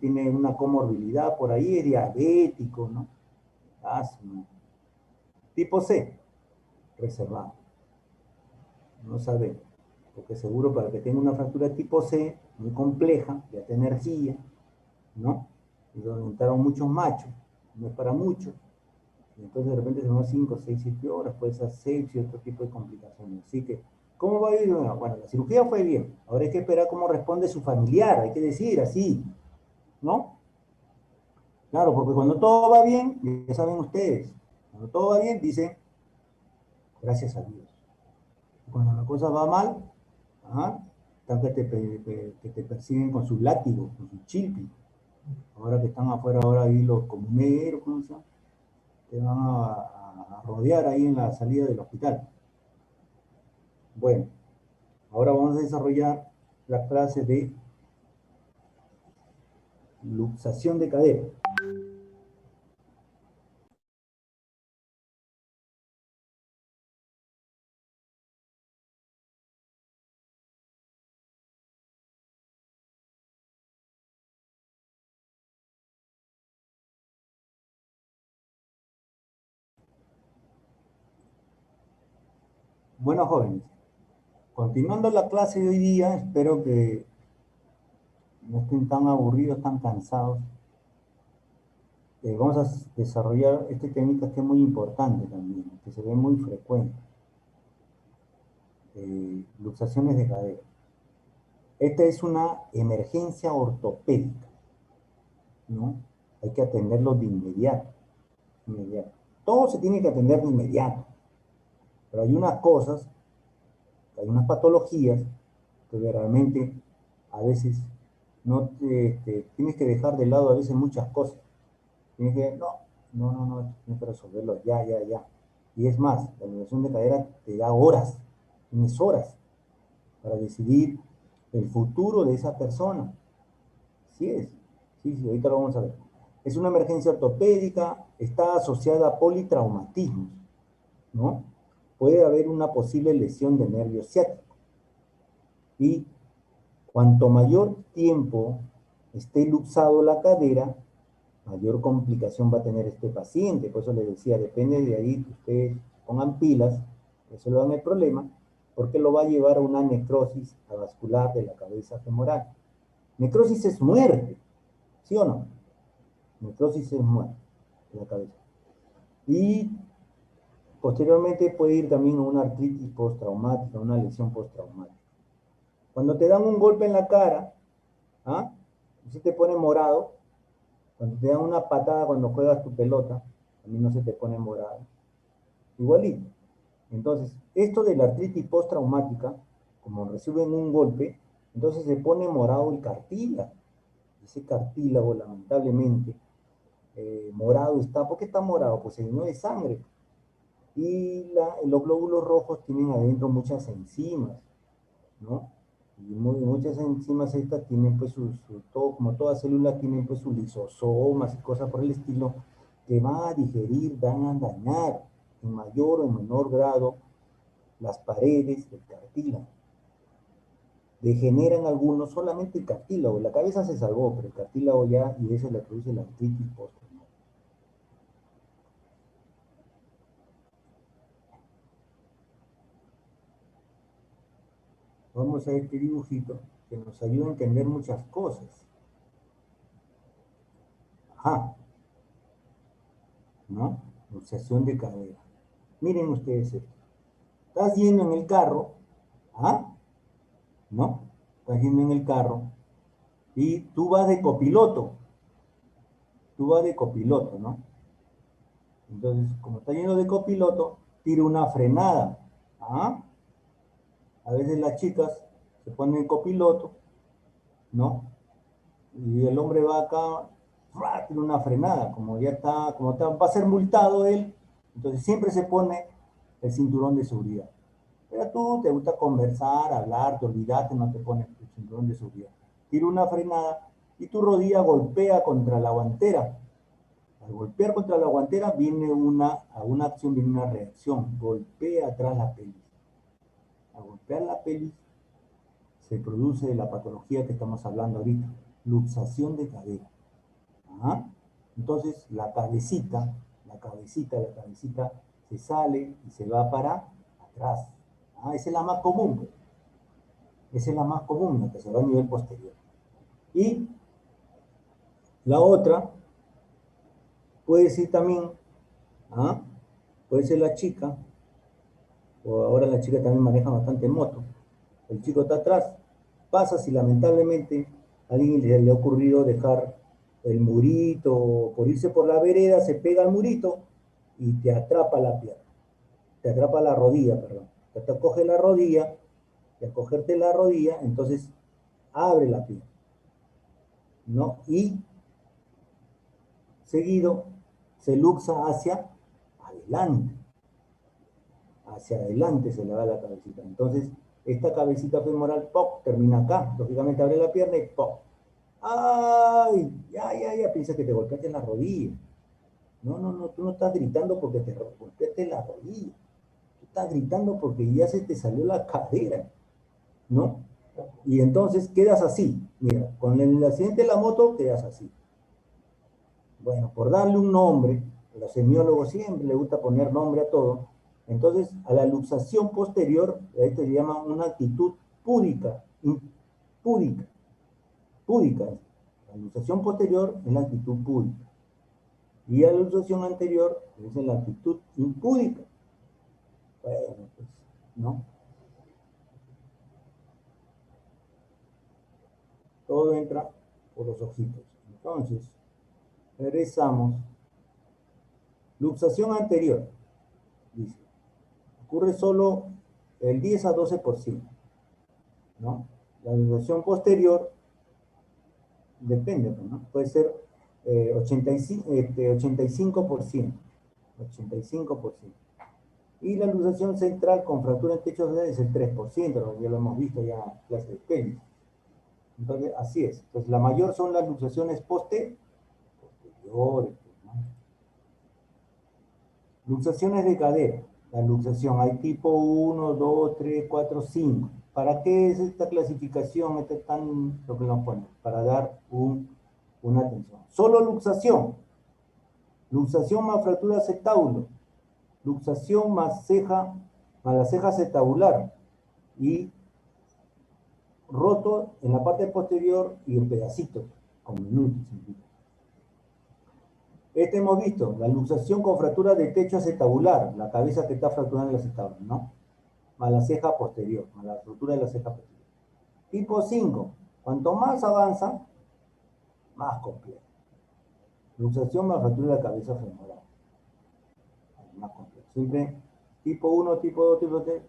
tiene una comorbilidad por ahí, es diabético, ¿no? Asma. Tipo C, reservado. No sabemos, porque seguro para que tenga una fractura tipo C, muy compleja, de alta energía, ¿no? Y donde entraron muchos machos, no es para muchos. Y entonces de repente se van 5, 6, 7 horas, puede ser sepsis y otro tipo de complicaciones. Así que, ¿cómo va a ir? Bueno, la cirugía fue bien. Ahora hay que esperar cómo responde su familiar, hay que decir así, ¿no? Claro, porque cuando todo va bien, ya saben ustedes, cuando todo va bien, dicen, gracias a Dios. Cuando la cosa va mal, ajá, están que te persiguen con sus látigos, con sus chilpi. Ahora que están afuera, ahora ahí los comuneros, ¿cómo se llama? Te van a rodear ahí en la salida del hospital. Bueno, ahora vamos a desarrollar la clase de luxación de cadera. Bueno, jóvenes, continuando la clase de hoy día, espero que no estén tan aburridos, tan cansados. Vamos a desarrollar este temita que es muy importante también, que se ve muy frecuente. Luxaciones de cadera. Esta es una emergencia ortopédica, ¿no? Hay que atenderlo de inmediato, inmediato. Todo se tiene que atender de inmediato, pero hay unas cosas, hay unas patologías que realmente a veces no tienes que dejar de lado a veces muchas cosas. Tienes que, no, tienes que resolverlo ya, ya, ya. Y es más, la eliminación de cadera te da horas, tienes horas para decidir el futuro de esa persona. Sí es, sí, ahorita lo vamos a ver. Es una emergencia ortopédica, está asociada a politraumatismos, ¿no? Puede haber una posible lesión del nervio ciático. Y cuanto mayor tiempo esté luxado la cadera, mayor complicación va a tener este paciente. Por eso les decía, depende de ahí que ustedes pongan pilas, resuelvan el problema, porque lo va a llevar a una necrosis avascular de la cabeza femoral. Necrosis es muerte, ¿sí o no? Necrosis es muerte de la cabeza. Y posteriormente puede ir también a una artritis postraumática, una lesión postraumática. Cuando te dan un golpe en la cara, ¿ah? Si te pone morado, cuando te dan una patada cuando juegas tu pelota, a mí no se te pone morado. Igualito. Entonces, esto de la artritis postraumática, como reciben un golpe, entonces se pone morado el cartílago. Ese cartílago, lamentablemente, morado está. ¿Por qué está morado? Pues se llenó de sangre. Y los glóbulos rojos tienen adentro muchas enzimas, ¿no? Y muchas enzimas estas tienen pues todo, como todas células tienen pues sus lisosomas y cosas por el estilo, que van a digerir, van a dañar en mayor o en menor grado las paredes del cartílago. Degeneran algunos, solamente el cartílago, la cabeza se salvó, pero el cartílago ya, y eso le produce la artritis postraumática. Vamos a este dibujito que nos ayuda a entender muchas cosas. Ajá, ¿no? Luxación de cadera. Miren ustedes esto. Estás yendo en el carro, ¿ah? ¿No? Estás yendo en el carro y tú vas de copiloto. Tú vas de copiloto, ¿no? Entonces, como está yendo de copiloto, tira una frenada. ¿Ah? A veces las chicas se ponen en copiloto, ¿no? Y el hombre va acá, ¡fra! Tira una frenada, como ya está, va a ser multado él, entonces siempre se pone el cinturón de seguridad. Pero tú te gusta conversar, hablar, te olvidaste, no te pones el cinturón de seguridad. Tira una frenada y tu rodilla golpea contra la guantera. Al golpear contra la guantera viene a una acción, viene una reacción. Golpea atrás la pelvis. Al golpear la pelvis se produce la patología que estamos hablando ahorita, luxación de cadera. Ajá. Entonces la cabecita se sale y se va para atrás. Ah, esa es la más común, pues. Esa es la más común, la que se va a nivel posterior. Y la otra puede ser también, ¿ah? Puede ser la chica, o ahora la chica también maneja bastante moto. El chico está atrás, pasa si lamentablemente a alguien le ha ocurrido dejar el murito, por irse por la vereda, se pega al murito y te atrapa la pierna, te atrapa la rodilla, perdón. Te coge la rodilla, y al cogerte la rodilla, entonces abre la pierna, ¿no? Y seguido se luxa hacia adelante se le va la cabecita. Entonces, esta cabecita femoral, ¡pop!, termina acá. Lógicamente abre la pierna y ¡pop! ¡Ay! Ya, piensa que te golpeaste en la rodilla. No, no, no, tú no estás gritando porque te golpeaste en la rodilla. Tú estás gritando porque ya se te salió la cadera, ¿no? Y entonces quedas así. Mira, con el accidente de la moto quedas así. Bueno, por darle un nombre, a los semiólogos siempre les gusta poner nombre a todo. Entonces, a la luxación posterior, a esto se llama una actitud púdica, púdica, púdica. La luxación posterior es la actitud púdica. Y a la luxación anterior es la actitud impúdica. Bueno, pues, ¿no? Todo entra por los ojitos. Entonces, regresamos. Luxación anterior, dice, ocurre solo el 10 a 12%, ¿no? La luxación posterior depende, ¿no? Puede ser 85%, 85%. Y la luxación central con fractura en techo es el 3%, ya lo hemos visto ya en clase de pelvis. Entonces, así es. Entonces, la mayor son las luxaciones posteriores, ¿no? Luxaciones de cadera. La luxación, hay tipo 1, 2, 3, 4, 5. ¿Para qué es esta clasificación? Este es tan lo que nos pone, para dar una atención. Solo luxación. Luxación más fractura acetábulo. Luxación más ceja, más la ceja acetabular. Y roto en la parte posterior y en pedacitos, con minutos. Este hemos visto, la luxación con fractura de techo acetabular, la cabeza que está fracturando el acetábulo, ¿no? Más la ceja posterior, más la fractura de la ceja posterior. Tipo 5, cuanto más avanza, más complejo. Luxación más fractura de la cabeza femoral. Más complejo. Siempre tipo 1, tipo 2, tipo 3.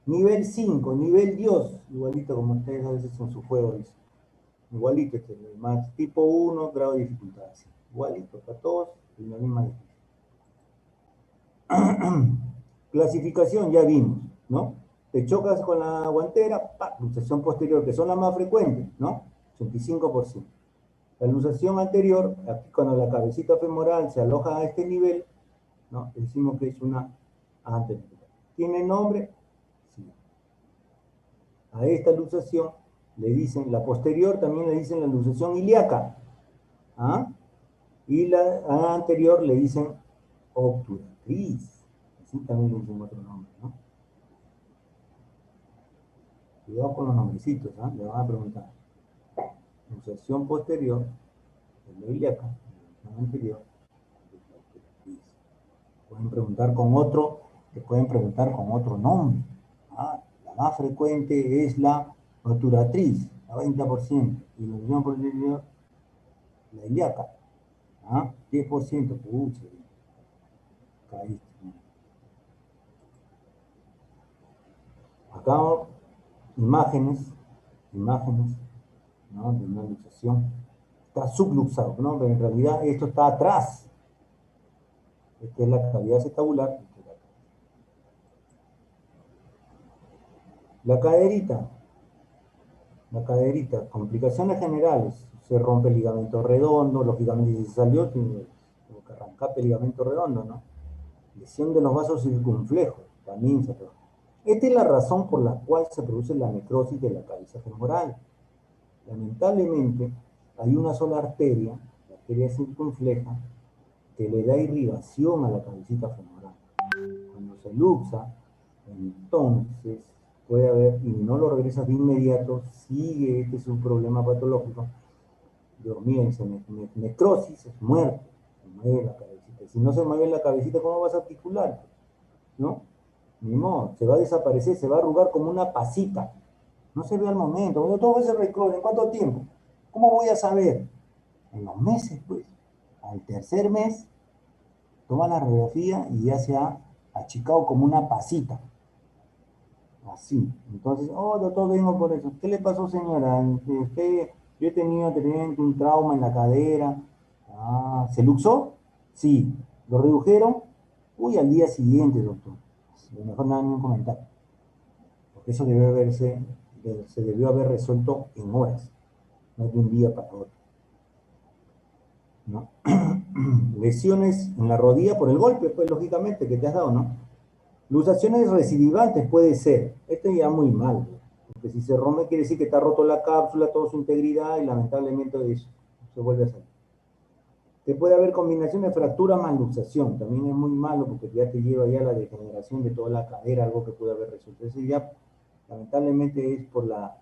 Nivel 5, nivel Dios, igualito como ustedes a veces con su juego dicen. Igualito, más tipo 1, grado de dificultad. Así. Igualito, para todos, y la misma dificultad. Clasificación, ya vimos, ¿no? Te chocas con la guantera, ¡pa! Luxación posterior, que son las más frecuentes, ¿no? 85%. La luxación anterior, aquí cuando la cabecita femoral se aloja a este nivel, ¿no? Decimos que es una anterior. ¿Tiene nombre? Sí. A esta luxación le dicen, la posterior también le dicen la luxación ilíaca, ¿ah? Y la anterior le dicen obturatriz. Así también le dicen otro nombre, ¿no? Cuidado con los nombrecitos, ¿ah? Le van a preguntar. Luxación posterior, es la ilíaca, la anterior, es la obturatriz. Pueden preguntar con otro te pueden preguntar con otro nombre. ¿Ah? La más frecuente es la obturatriz, la 20%, y la lesión posterior, la ilíaca, ¿ah? 10%, pucha, caíste. Acá imágenes, imágenes, ¿no? De una luxación. Está subluxado, ¿no? Pero en realidad esto está atrás. Esta es la cavidad acetabular. La caderita, complicaciones generales. Se rompe el ligamento redondo, lógicamente si se salió, tiene que arrancar el ligamento redondo, ¿no? Lesión de los vasos circunflejos, también se produce. Esta es la razón por la cual se produce la necrosis de la cabeza femoral. Lamentablemente, hay una sola arteria, la arteria circunfleja, que le da irrigación a la cabecita femoral. Cuando se luxa, entonces puede haber, y no lo regresas de inmediato, sigue, este es un problema patológico, dormida, necrosis, es muerte, se mueve la cabecita. Si no se mueve la cabecita, ¿cómo vas a articular? ¿No? Ni modo, se va a desaparecer, se va a arrugar como una pasita. No se ve al momento. Bueno, todo ese recreo, ¿en cuánto tiempo? ¿Cómo voy a saber? En los meses, pues. Al tercer mes, toma la radiografía y ya se ha achicado como una pasita. Así. Entonces, oh, doctor, vengo por eso. ¿Qué le pasó, señora? Yo he tenido un trauma en la cadera. Ah, ¿se luxó? Sí. ¿Lo redujeron? Uy, al día siguiente, doctor. A lo mejor nada ni un comentario. Porque eso se debió haber resuelto en horas, no de un día para otro, ¿no? Lesiones en la rodilla por el golpe, pues lógicamente, que te has dado, ¿no? Luxaciones recidivantes puede ser, esto ya muy mal, porque si se rompe quiere decir que está roto la cápsula, toda su integridad y lamentablemente eso se vuelve a salir. Te puede haber combinación de fractura más luxación, también es muy malo porque ya te lleva ya a la degeneración de toda la cadera, algo que puede haber resuelto. Eso ya lamentablemente es por las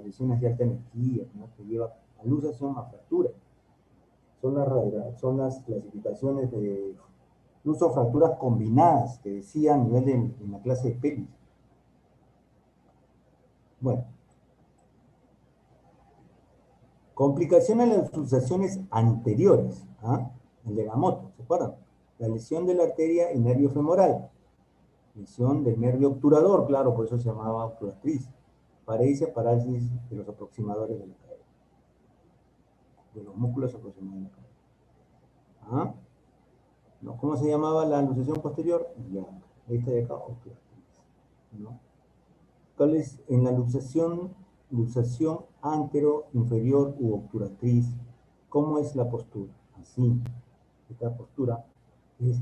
lesiones de alta energía, ¿no? Que lleva a luxación, a fractura. Son las clasificaciones de uso fracturas combinadas que decía a nivel en la clase de pelvis. Bueno, complicaciones en las luxaciones anteriores, ¿ah? El de Gamoto, ¿se acuerdan? La lesión de la arteria y nervio femoral, lesión del nervio obturador, claro, por eso se llamaba obturatriz, parálisis de los aproximadores de la cadera, de los músculos aproximadores de la cadera. ¿Ah? ¿No? ¿Cómo se llamaba la luxación posterior? Ya, esta de acá, obturatriz, ¿no? ¿Cuál es en la luxación antero, inferior u obturatriz? ¿Cómo es la postura? Así, esta postura es,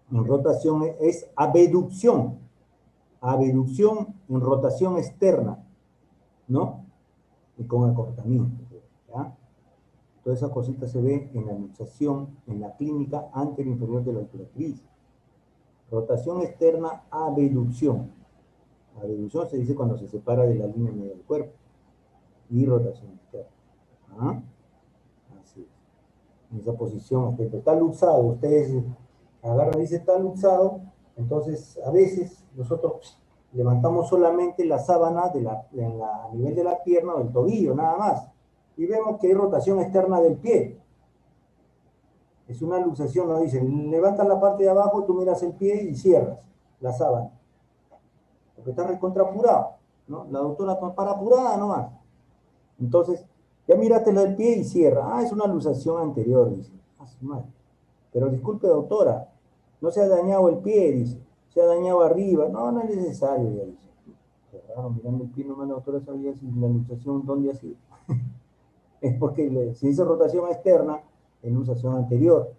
en rotación es abducción en rotación externa, ¿no? Y con acortamiento, ¿ya? Todas esas cositas se ven en la luxación, en la clínica antero-inferior de la obturatriz. Rotación externa, abducción. Abducción se dice cuando se separa de la línea media del cuerpo. Y rotación externa. ¿Ah? Así es. En esa posición, está luxado, ustedes agarran y dice está luxado, entonces a veces nosotros levantamos solamente la sábana a nivel de la pierna o del tobillo, nada más, y vemos que hay rotación externa del pie. Es una luxación, nos dicen, levantas la parte de abajo, tú miras el pie y cierras la sábana, porque está recontrapurado, ¿no? La doctora para apurada nomás. Entonces, ya miraste la del pie y cierra. Ah, es una luxación anterior, dice. Ah, su madre. Pero disculpe, doctora, no se ha dañado el pie, dice. Se ha dañado arriba. No, no es necesario, ya dice. Qué raro, mirando el pie, nomás la doctora sabía si la luxación dónde ha sido. Es porque si dice rotación externa, es luxación anterior.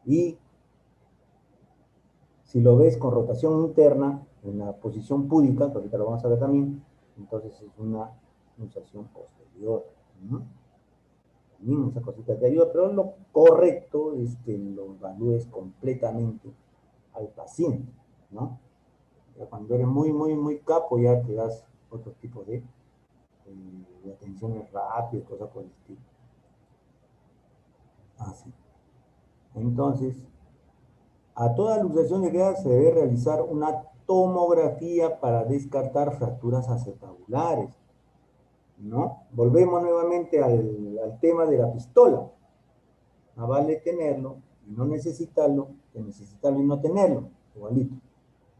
Y si lo ves con rotación interna, en la posición púdica, que ahorita lo vamos a ver también, entonces es una luxación posterior. ¿No? Esa cosita te ayuda, pero lo correcto es que lo evalúes completamente al paciente, ¿no? Ya cuando eres muy, muy, muy capo, ya te das otro tipo de atenciones rápidas, cosas por el estilo. Así. Entonces, A toda luxación de queda se debe realizar una tomografía para descartar fracturas acetabulares, ¿no? Volvemos nuevamente al tema de la pistola. Más vale tenerlo y no necesitarlo que necesitarlo y no tenerlo, igualito.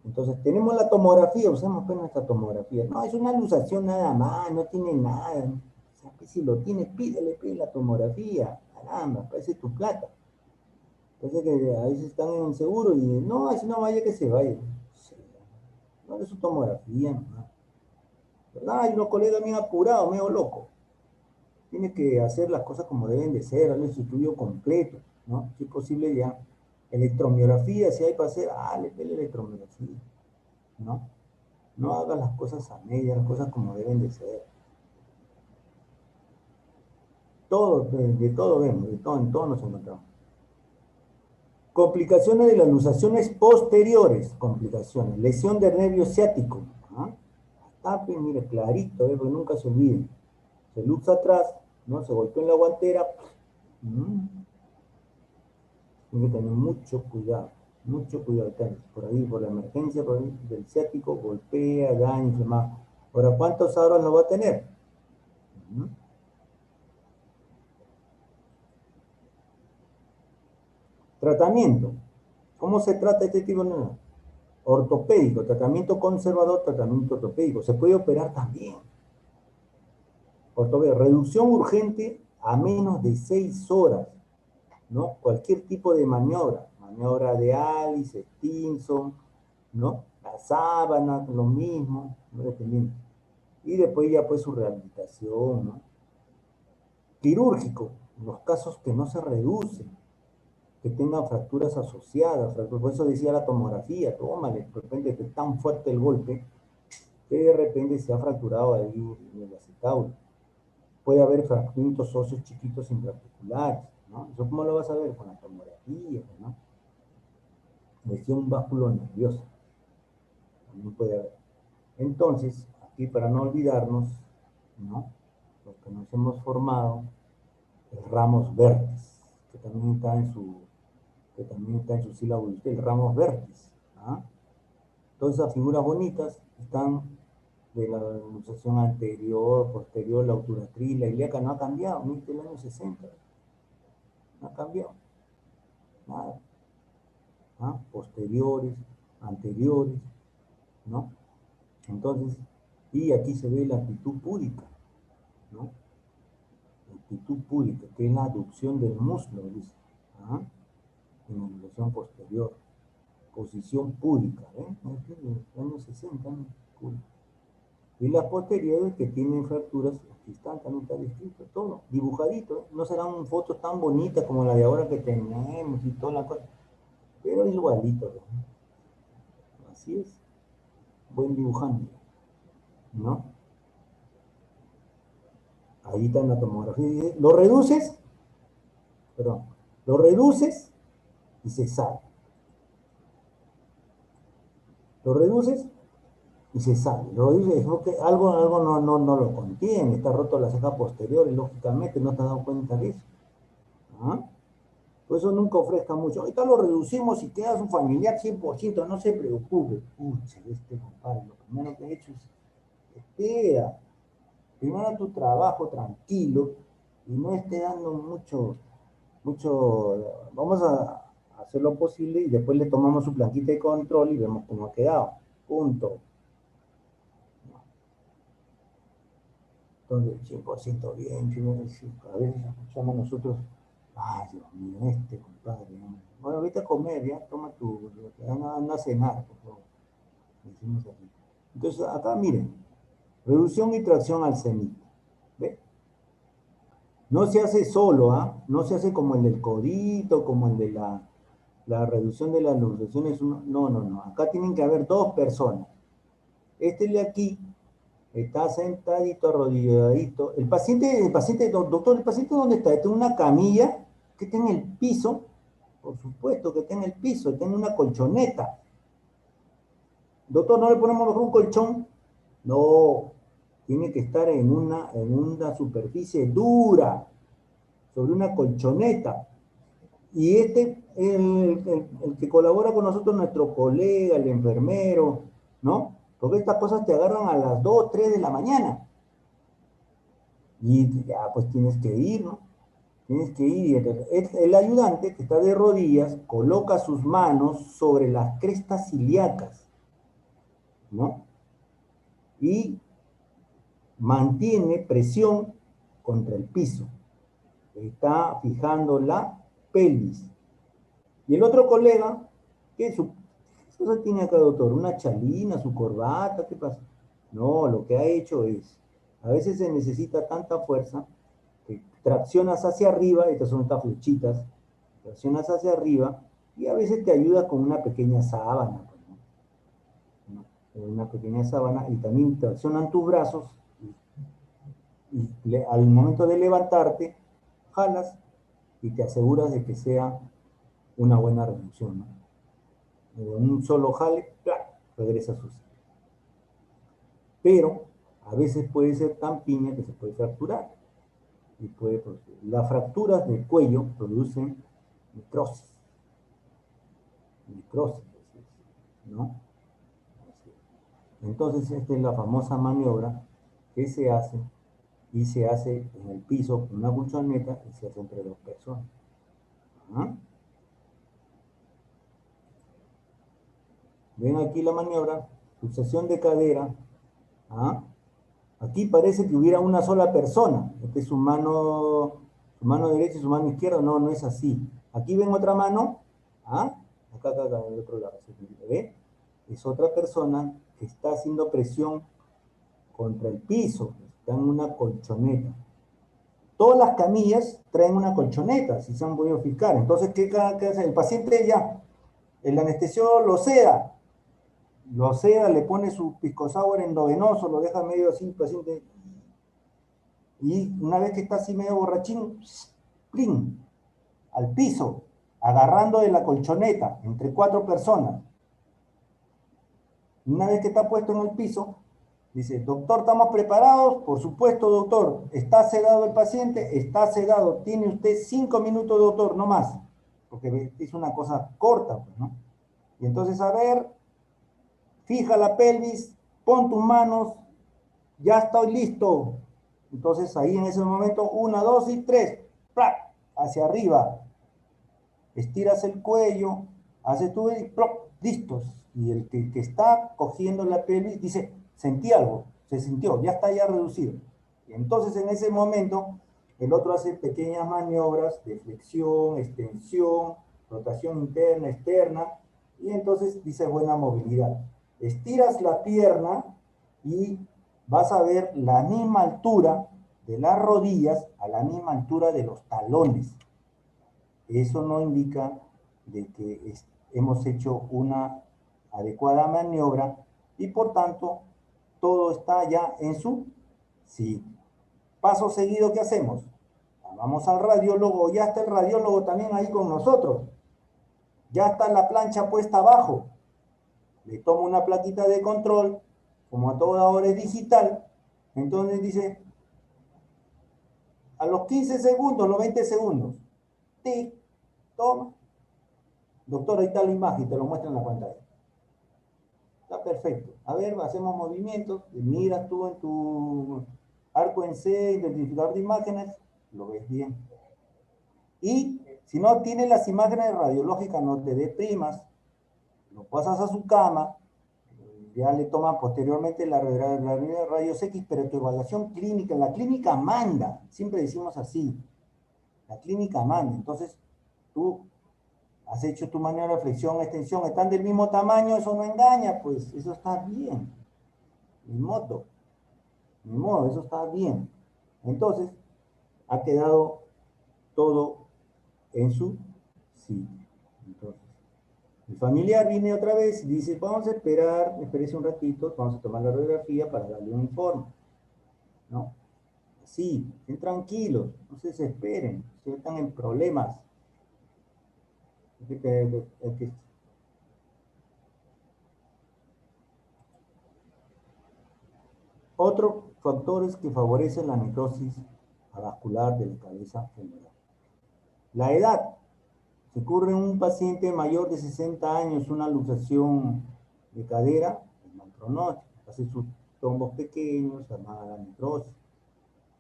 Entonces, tenemos la tomografía, usamos pues nuestra tomografía. No, es una luxación nada más, no tiene nada. O sea, pues, si lo tienes, pídele la tomografía. Caramba, parece tu plata. Parece que a veces están en seguro y no, si no vaya que se vaya. Sí, no es su tomografía, no. ¿Verdad? Hay unos colegas bien apurados, medio locos. Tiene que hacer las cosas como deben de ser, darle su estudio completo, ¿no? Si es posible ya. Electromiografía, si hay para hacer, le pele electromiografía, ¿no? No hagas las cosas a medias, las cosas como deben de ser. Todo, de todo vemos, de todo, en todo nos encontramos. Complicaciones de las luxaciones posteriores, complicaciones, lesión del nervio ciático. ¿Ah? Tape, mire, clarito, porque nunca se olviden. Se luxa atrás, ¿no? Se golpeó en la guantera. Tiene que tener mucho cuidado. Por ahí, por la emergencia por ahí, del ciático, golpea, daña, inflama. Ahora, ¿cuántos aros lo va a tener? Tratamiento. ¿Cómo se trata este tipo de nervio? Ortopédico, tratamiento conservador, tratamiento ortopédico. Se puede operar también. Ortopédico, reducción urgente a menos de 6 horas, ¿no? Cualquier tipo de maniobra de Alice, Stinson, ¿no? La sábana, lo mismo, ¿no? Dependiendo. Y después ya pues su rehabilitación, ¿no? Quirúrgico, los casos que no se reducen, que tengan fracturas asociadas, por eso decía la tomografía, tómale, de repente es tan fuerte el golpe que de repente se ha fracturado ahí en el acetábulo. Puede haber fragmentos óseos chiquitos intraarticulares, ¿no? ¿Eso cómo lo vas a ver? Con la tomografía, ¿no? Lesión báculo nerviosa, también puede haber. Entonces, aquí para no olvidarnos, ¿no? Los que nos hemos formado, el Ramos Vertis, que también está en su sílabo, el Ramos Vertis, ¿ah? Todas esas figuras bonitas están de la luxación anterior, posterior, la obturatriz, la ilíaca no ha cambiado, ¿viste? El año 60, no ha cambiado, nada. ¿Ah? Posteriores, anteriores, ¿no? Entonces, y aquí se ve la actitud púdica, ¿no? La actitud púdica, que es la aducción del muslo, dice, ¿ah? En la luxación posterior. Posición púdica, ¿eh? En los años 60, ¿no? Púdica. Y las posteriores que tienen fracturas, aquí están, también está descrito, todo, dibujadito, ¿eh? No serán fotos tan bonitas como la de ahora que tenemos y toda la cosa, pero igualito, ¿no? Así es, buen dibujante, ¿no? Ahí está en la tomografía, lo reduces, perdón, lo reduces y se sale. Lo reduces y se sale. Lo reduces porque algo no lo contiene, está roto la ceja posterior y lógicamente no te has dado cuenta de eso. ¿Ah? Por eso nunca ofrezca mucho. Ahorita lo reducimos y queda su familiar 100%, no se preocupe. Pucha, compadre, lo primero que he hecho es, espera, primero tu trabajo tranquilo y no esté dando vamos a hacer lo posible y después le tomamos su planquita de control y vemos cómo ha quedado. Punto. Entonces, 100% bien, a veces escuchamos nosotros, ay, Dios mío, compadre, ¿no? Bueno, ahorita a comer, ya, toma anda a cenar, por favor. Decimos así. Entonces, acá miren, reducción y tracción al cenit. ¿Ve? No se hace solo, ¿ah? No se hace como el del codito, como el de la reducción de las luxaciones. No. Acá tienen que haber 2 personas. Este de aquí está sentadito, arrodilladito. Doctor, ¿el paciente dónde está? Está en una camilla que está en el piso. Por supuesto que está en el piso, está en una colchoneta. Doctor, ¿no le ponemos mejor un colchón? No, tiene que estar en una superficie dura, sobre una colchoneta. Y el que colabora con nosotros, nuestro colega, el enfermero, ¿no? Porque estas cosas te agarran a las 2, 3 de la mañana. Y ya, pues tienes que ir, ¿no? Tienes que ir. El ayudante que está de rodillas coloca sus manos sobre las crestas ilíacas, ¿no? Y mantiene presión contra el piso. Está fijando la pelvis. Y el otro colega, ¿qué cosa tiene acá, doctor? ¿Una chalina, su corbata? ¿Qué pasa? No, lo que ha hecho es, a veces se necesita tanta fuerza que traccionas hacia arriba, estas son estas flechitas, traccionas hacia arriba y a veces te ayuda con una pequeña sábana, pues, ¿no? Una pequeña sábana y también traccionan tus brazos y al momento de levantarte, jalas y te aseguras de que sea una buena reducción, ¿no? Un solo jale, ¡plac!, regresa a su sitio. Pero a veces puede ser tan piña que se puede fracturar. Y puede producir. Las fracturas del cuello producen necrosis. Necrosis, ¿no? Entonces, esta es la famosa maniobra que se hace y se hace en el piso con una colchoneta y se hace entre dos personas. ¿Ah? Ven aquí la maniobra, sucesión de cadera. ¿Ah? Aquí parece que hubiera una sola persona. Esta es su mano derecha y su mano izquierda. No, no es así. Aquí ven otra mano. ¿Ah? Acá, en el otro lado. ¿Ve? Es otra persona que está haciendo presión contra el piso. Está en una colchoneta. Todas las camillas traen una colchoneta, si se han podido fijar. Entonces, ¿qué hace? El paciente ya, el anestesiólogo lo seda, le pone su pisco sour endovenoso, lo deja medio así, el paciente. Y una vez que está así medio borrachín, ¡plin!, al piso, agarrando de la colchoneta, entre cuatro personas. Y una vez que está puesto en el piso, dice, doctor, ¿estamos preparados? Por supuesto, doctor. ¿Está sedado el paciente? Está sedado. Tiene usted 5 minutos, doctor, no más. Porque es una cosa corta, pues, ¿no? Y entonces, a ver, fija la pelvis, pon tus manos, ya estoy listo. Entonces ahí en ese momento, 1, 2 y 3, ¡plac!, hacia arriba, estiras el cuello, haces tú y ¡plop!, listos. Y el que está cogiendo la pelvis dice, sentí algo, se sintió, ya está ya reducido. Y entonces en ese momento, el otro hace pequeñas maniobras de flexión, extensión, rotación interna, externa, y entonces dice buena movilidad. Estiras la pierna y vas a ver la misma altura de las rodillas a la misma altura de los talones. Eso no indica de que hemos hecho una adecuada maniobra y por tanto todo está ya en su sitio. Paso seguido, ¿qué hacemos? Vamos al radiólogo, ya está el radiólogo también ahí con nosotros. Ya está la plancha puesta abajo. Le tomo una plaquita de control, como a toda hora es digital, entonces dice, a los 15 segundos, los 20 segundos, tic, toma. Doctor, ahí está la imagen, te lo muestra en la pantalla. Está perfecto. A ver, hacemos movimientos, miras tú en tu arco en C, identificador de imágenes, lo ves bien. Y si no tienes las imágenes radiológicas, no te deprimas, lo pasas a su cama, ya le toman posteriormente la rayos X, pero tu evaluación clínica, la clínica manda, siempre decimos así, la clínica manda. Entonces, tú has hecho tu maniobra de flexión, extensión, están del mismo tamaño, eso no engaña, pues eso está bien. Ni modo, eso está bien. Entonces, ha quedado todo en su sitio. Entonces, el familiar viene otra vez y dice, vamos a esperar, espérese un ratito, vamos a tomar la radiografía para darle un informe. ¿No? Así, estén tranquilos, no se desesperen, si están en problemas. Otros factores que favorecen la necrosis avascular de la cabeza femoral. La edad, Se ocurre en un paciente mayor de 60 años una luxación de cadera, es mal pronóstico, hace sus trombos pequeños, llamada la necrosis.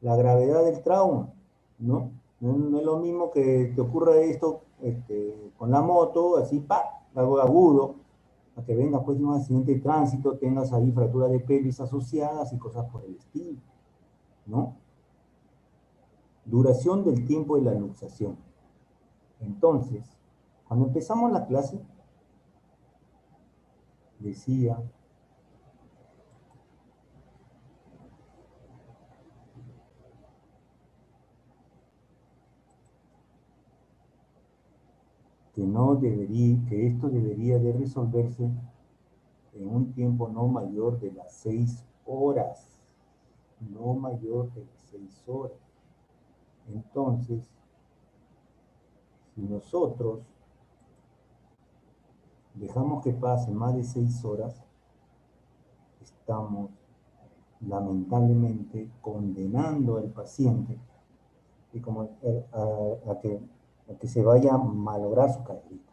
La gravedad del trauma, ¿no? No es lo mismo que te ocurra esto con la moto, así, pa, algo agudo, a que venga pues de un accidente de tránsito, tengas ahí fracturas de pelvis asociadas y cosas por el estilo, ¿no? Duración del tiempo de la luxación. Entonces, cuando empezamos la clase, decía que esto debería de resolverse en un tiempo no mayor de las 6 horas, no mayor de las 6 horas. Entonces, si nosotros dejamos que pase más de 6 horas, estamos lamentablemente condenando al paciente y como, a que se vaya a malograr su caderita.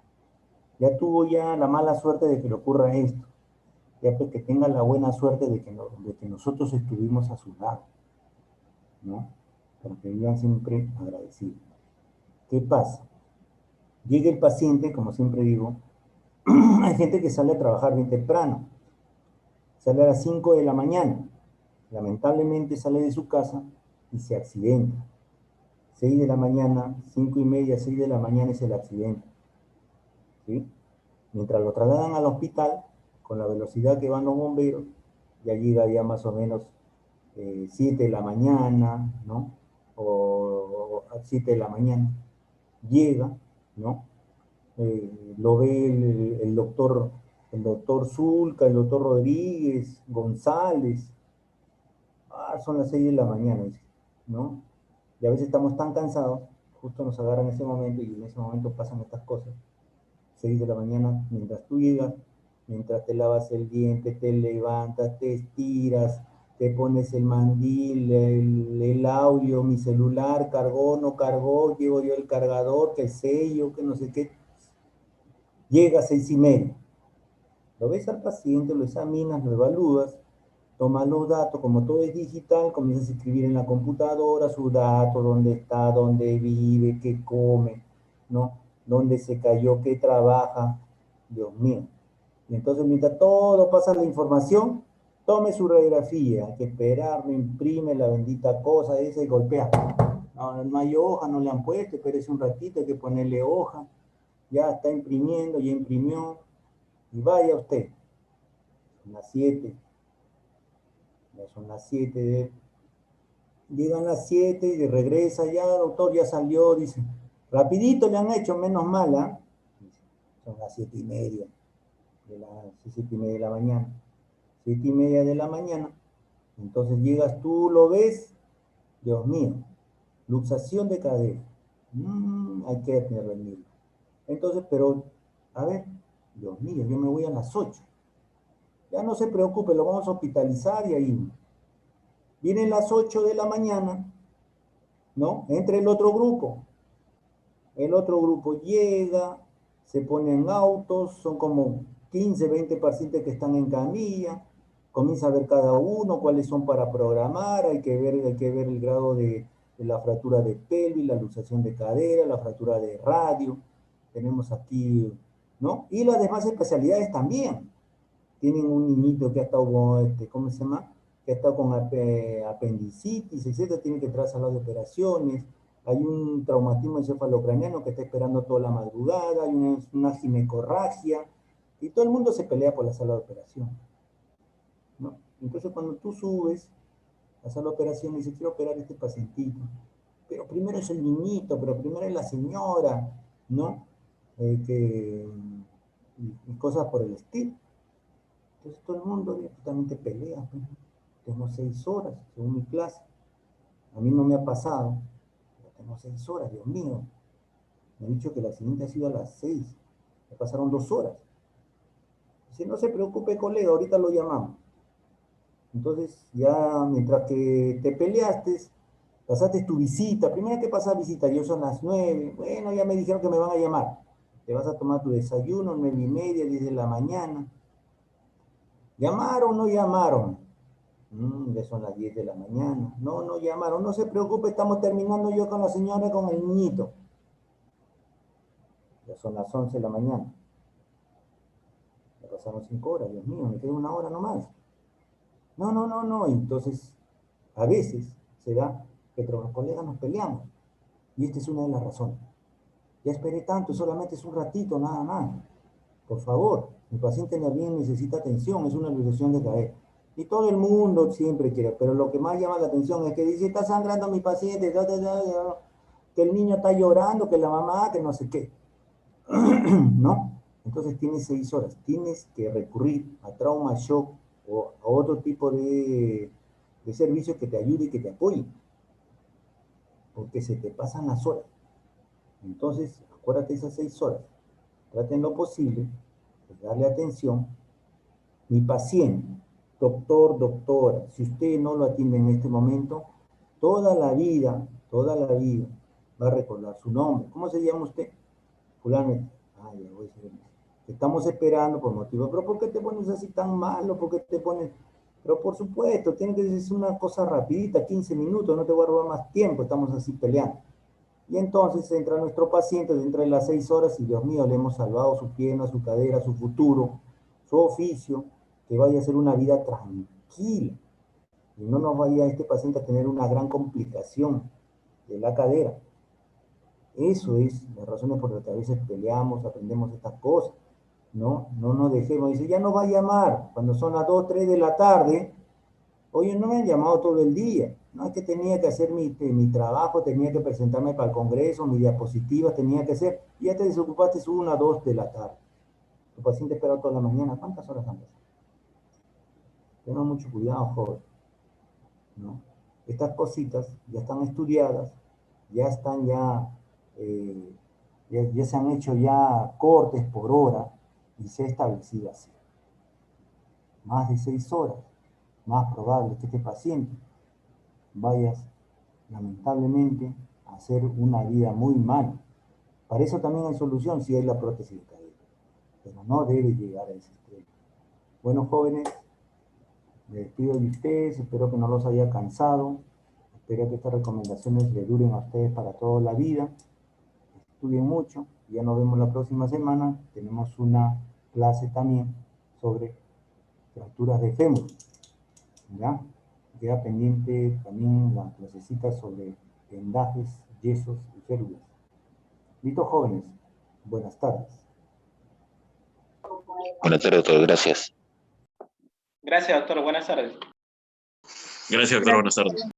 Ya tuvo ya la mala suerte de que le ocurra esto, ya pues que tenga la buena suerte de que nosotros estuvimos a su lado, ¿no? Para que vivan siempre agradecidos. ¿Qué pasa? Llega el paciente, como siempre digo, hay gente que sale a trabajar bien temprano, sale a las 5 de la mañana, lamentablemente sale de su casa y se accidenta. 6 de la mañana, 5 y media, 6 de la mañana es el accidente, ¿sí? Mientras lo trasladan al hospital, con la velocidad que van los bomberos, ya llega ya más o menos 7 de la mañana, ¿no? O 7 de la mañana, llega, ¿no? Lo ve el doctor Zulca, el doctor Rodríguez, González. Son las 6 de la mañana, ¿no? Y a veces estamos tan cansados, justo nos agarran en ese momento y en ese momento pasan estas cosas. 6 de la mañana, mientras tú llegas, mientras te lavas el diente, te levantas, te estiras, te pones el mandil, el audio, mi celular, cargó, no cargó, llevo yo el cargador, que el sello, que no sé qué. Llega a 6 y media. Lo ves al paciente, lo examinas, lo evalúas, tomas los datos, como todo es digital, comienzas a escribir en la computadora sus datos, dónde está, dónde vive, qué come, ¿no? Dónde se cayó, qué trabaja. Dios mío. Y entonces, mientras todo pasa la información, tome su radiografía. Hay que esperar, no imprime la bendita cosa esa y golpea. No, no hay hoja, no le han puesto, espérese un ratito, hay que ponerle hoja. Ya está imprimiendo, ya imprimió. Y vaya usted. Son las 7. Ya son las 7. Llegan las 7 y regresa. Ya, doctor, ya salió. Dice, rapidito le han hecho, menos mala. Son las 7 y media. De las 7 y media de la mañana. 7 y media de la mañana. Entonces llegas tú, lo ves. Dios mío. Luxación de cadera. Hay que prevenirlo. Entonces, pero, a ver, Dios mío, yo me voy a las 8. Ya no se preocupe, lo vamos a hospitalizar y ahí. Vienen las 8 de la mañana, ¿no? Entra el otro grupo. El otro grupo llega, se pone en autos, son como 15, 20 pacientes que están en camilla, comienza a ver cada uno, cuáles son para programar, hay que ver el grado de la fractura de pelvis, la luxación de cadera, la fractura de radio, tenemos aquí, ¿no? Y las demás especialidades también. Tienen un niñito que ha estado con, ¿cómo se llama? Que ha estado con apendicitis, etcétera, tiene que entrar a sala de operaciones. Hay un traumatismo encefalocraniano que está esperando toda la madrugada, hay una ginecorragia, y todo el mundo se pelea por la sala de operación, ¿no? Entonces, cuando tú subes a la sala de operación y dices, quiero operar a este pacientito, pero primero es el niñito, pero primero es la señora, ¿no? Y cosas por el estilo. Entonces todo el mundo directamente pelea. Pues. Tengo 6 horas, según mi clase. A mí no me ha pasado, pero tengo 6 horas, Dios mío. Me han dicho que el accidente ha sido a las 6. Me pasaron 2 horas. Si no se preocupe, colega, ahorita lo llamamos. Entonces, ya mientras que te peleaste, pasaste tu visita. Primero que pasas visita, yo son las 9. Bueno, ya me dijeron que me van a llamar. te vas a tomar tu desayuno, 9:30, 10 de la mañana. ¿Llamaron o no llamaron? Ya son las 10 de la mañana. No, no llamaron. No se preocupe, estamos terminando yo con la señora, con el niñito. Ya son las 11 de la mañana. Ya pasaron 5 horas, Dios mío, me queda 1 hora nomás. No, no, no, no. Entonces, a veces se da que entre los colegas nos peleamos. Y esta es una de las razones. Ya esperé tanto, solamente es un ratito, nada más. Por favor, mi paciente bien necesita atención, es una ilusión de caer. Y todo el mundo siempre quiere, pero lo que más llama la atención es que dice, está sangrando mi paciente, que el niño está llorando, que la mamá, que no sé qué. ¿No? Entonces tienes 6 horas. Tienes que recurrir a trauma shock o a otro tipo de servicio que te ayude y que te apoye. Porque se te pasan las horas. Entonces, acuérdate esas 6 horas. Traten lo posible de darle atención. Mi paciente, doctor, doctora, si usted no lo atiende en este momento, toda la vida va a recordar su nombre. ¿Cómo se llama usted? Fulano. Ya voy a decir. Estamos esperando por motivo. ¿Pero por qué te pones así tan malo? ¿Por qué te pones? Pero por supuesto, tiene que ser una cosa rapidita, 15 minutos, no te voy a robar más tiempo, estamos así peleando. Y entonces entra nuestro paciente, dentro de las 6 horas, y Dios mío, le hemos salvado su pierna, su cadera, su futuro, su oficio, que vaya a ser una vida tranquila. Y no nos vaya este paciente a tener una gran complicación de la cadera. Eso es las razones por las que a veces peleamos, aprendemos estas cosas. No nos dejemos. Dice, ya nos va a llamar cuando son las 2, 3 de la tarde. Oye, no me han llamado todo el día. No, es que tenía que hacer mi trabajo, tenía que presentarme para el congreso, mis diapositivas, tenía que hacer. Y ya te desocupaste 1, 2 de la tarde. Tu paciente espera toda la mañana. ¿Cuántas horas han pasado? Tengan mucho cuidado, joven. ¿No? Estas cositas ya están estudiadas, ya están ya se han hecho ya cortes por hora y se ha establecido así. Más de 6 horas, más probable que este paciente vayas lamentablemente a hacer una vida muy mal. Para eso también hay solución si hay la prótesis de cadera, pero no debe llegar a ese extremo. Bueno, jóvenes, me despido de ustedes, espero que no los haya cansado, espero que estas recomendaciones les duren a ustedes para toda la vida. Estudien mucho, ya nos vemos la próxima semana, tenemos una clase también sobre fracturas de fémur, ¿ya? Queda pendiente también la clasecita sobre vendajes, yesos y férulas. Listo, jóvenes, buenas tardes. Buenas tardes, doctor, gracias. Gracias, doctor. Buenas tardes. Gracias, doctor, buenas tardes.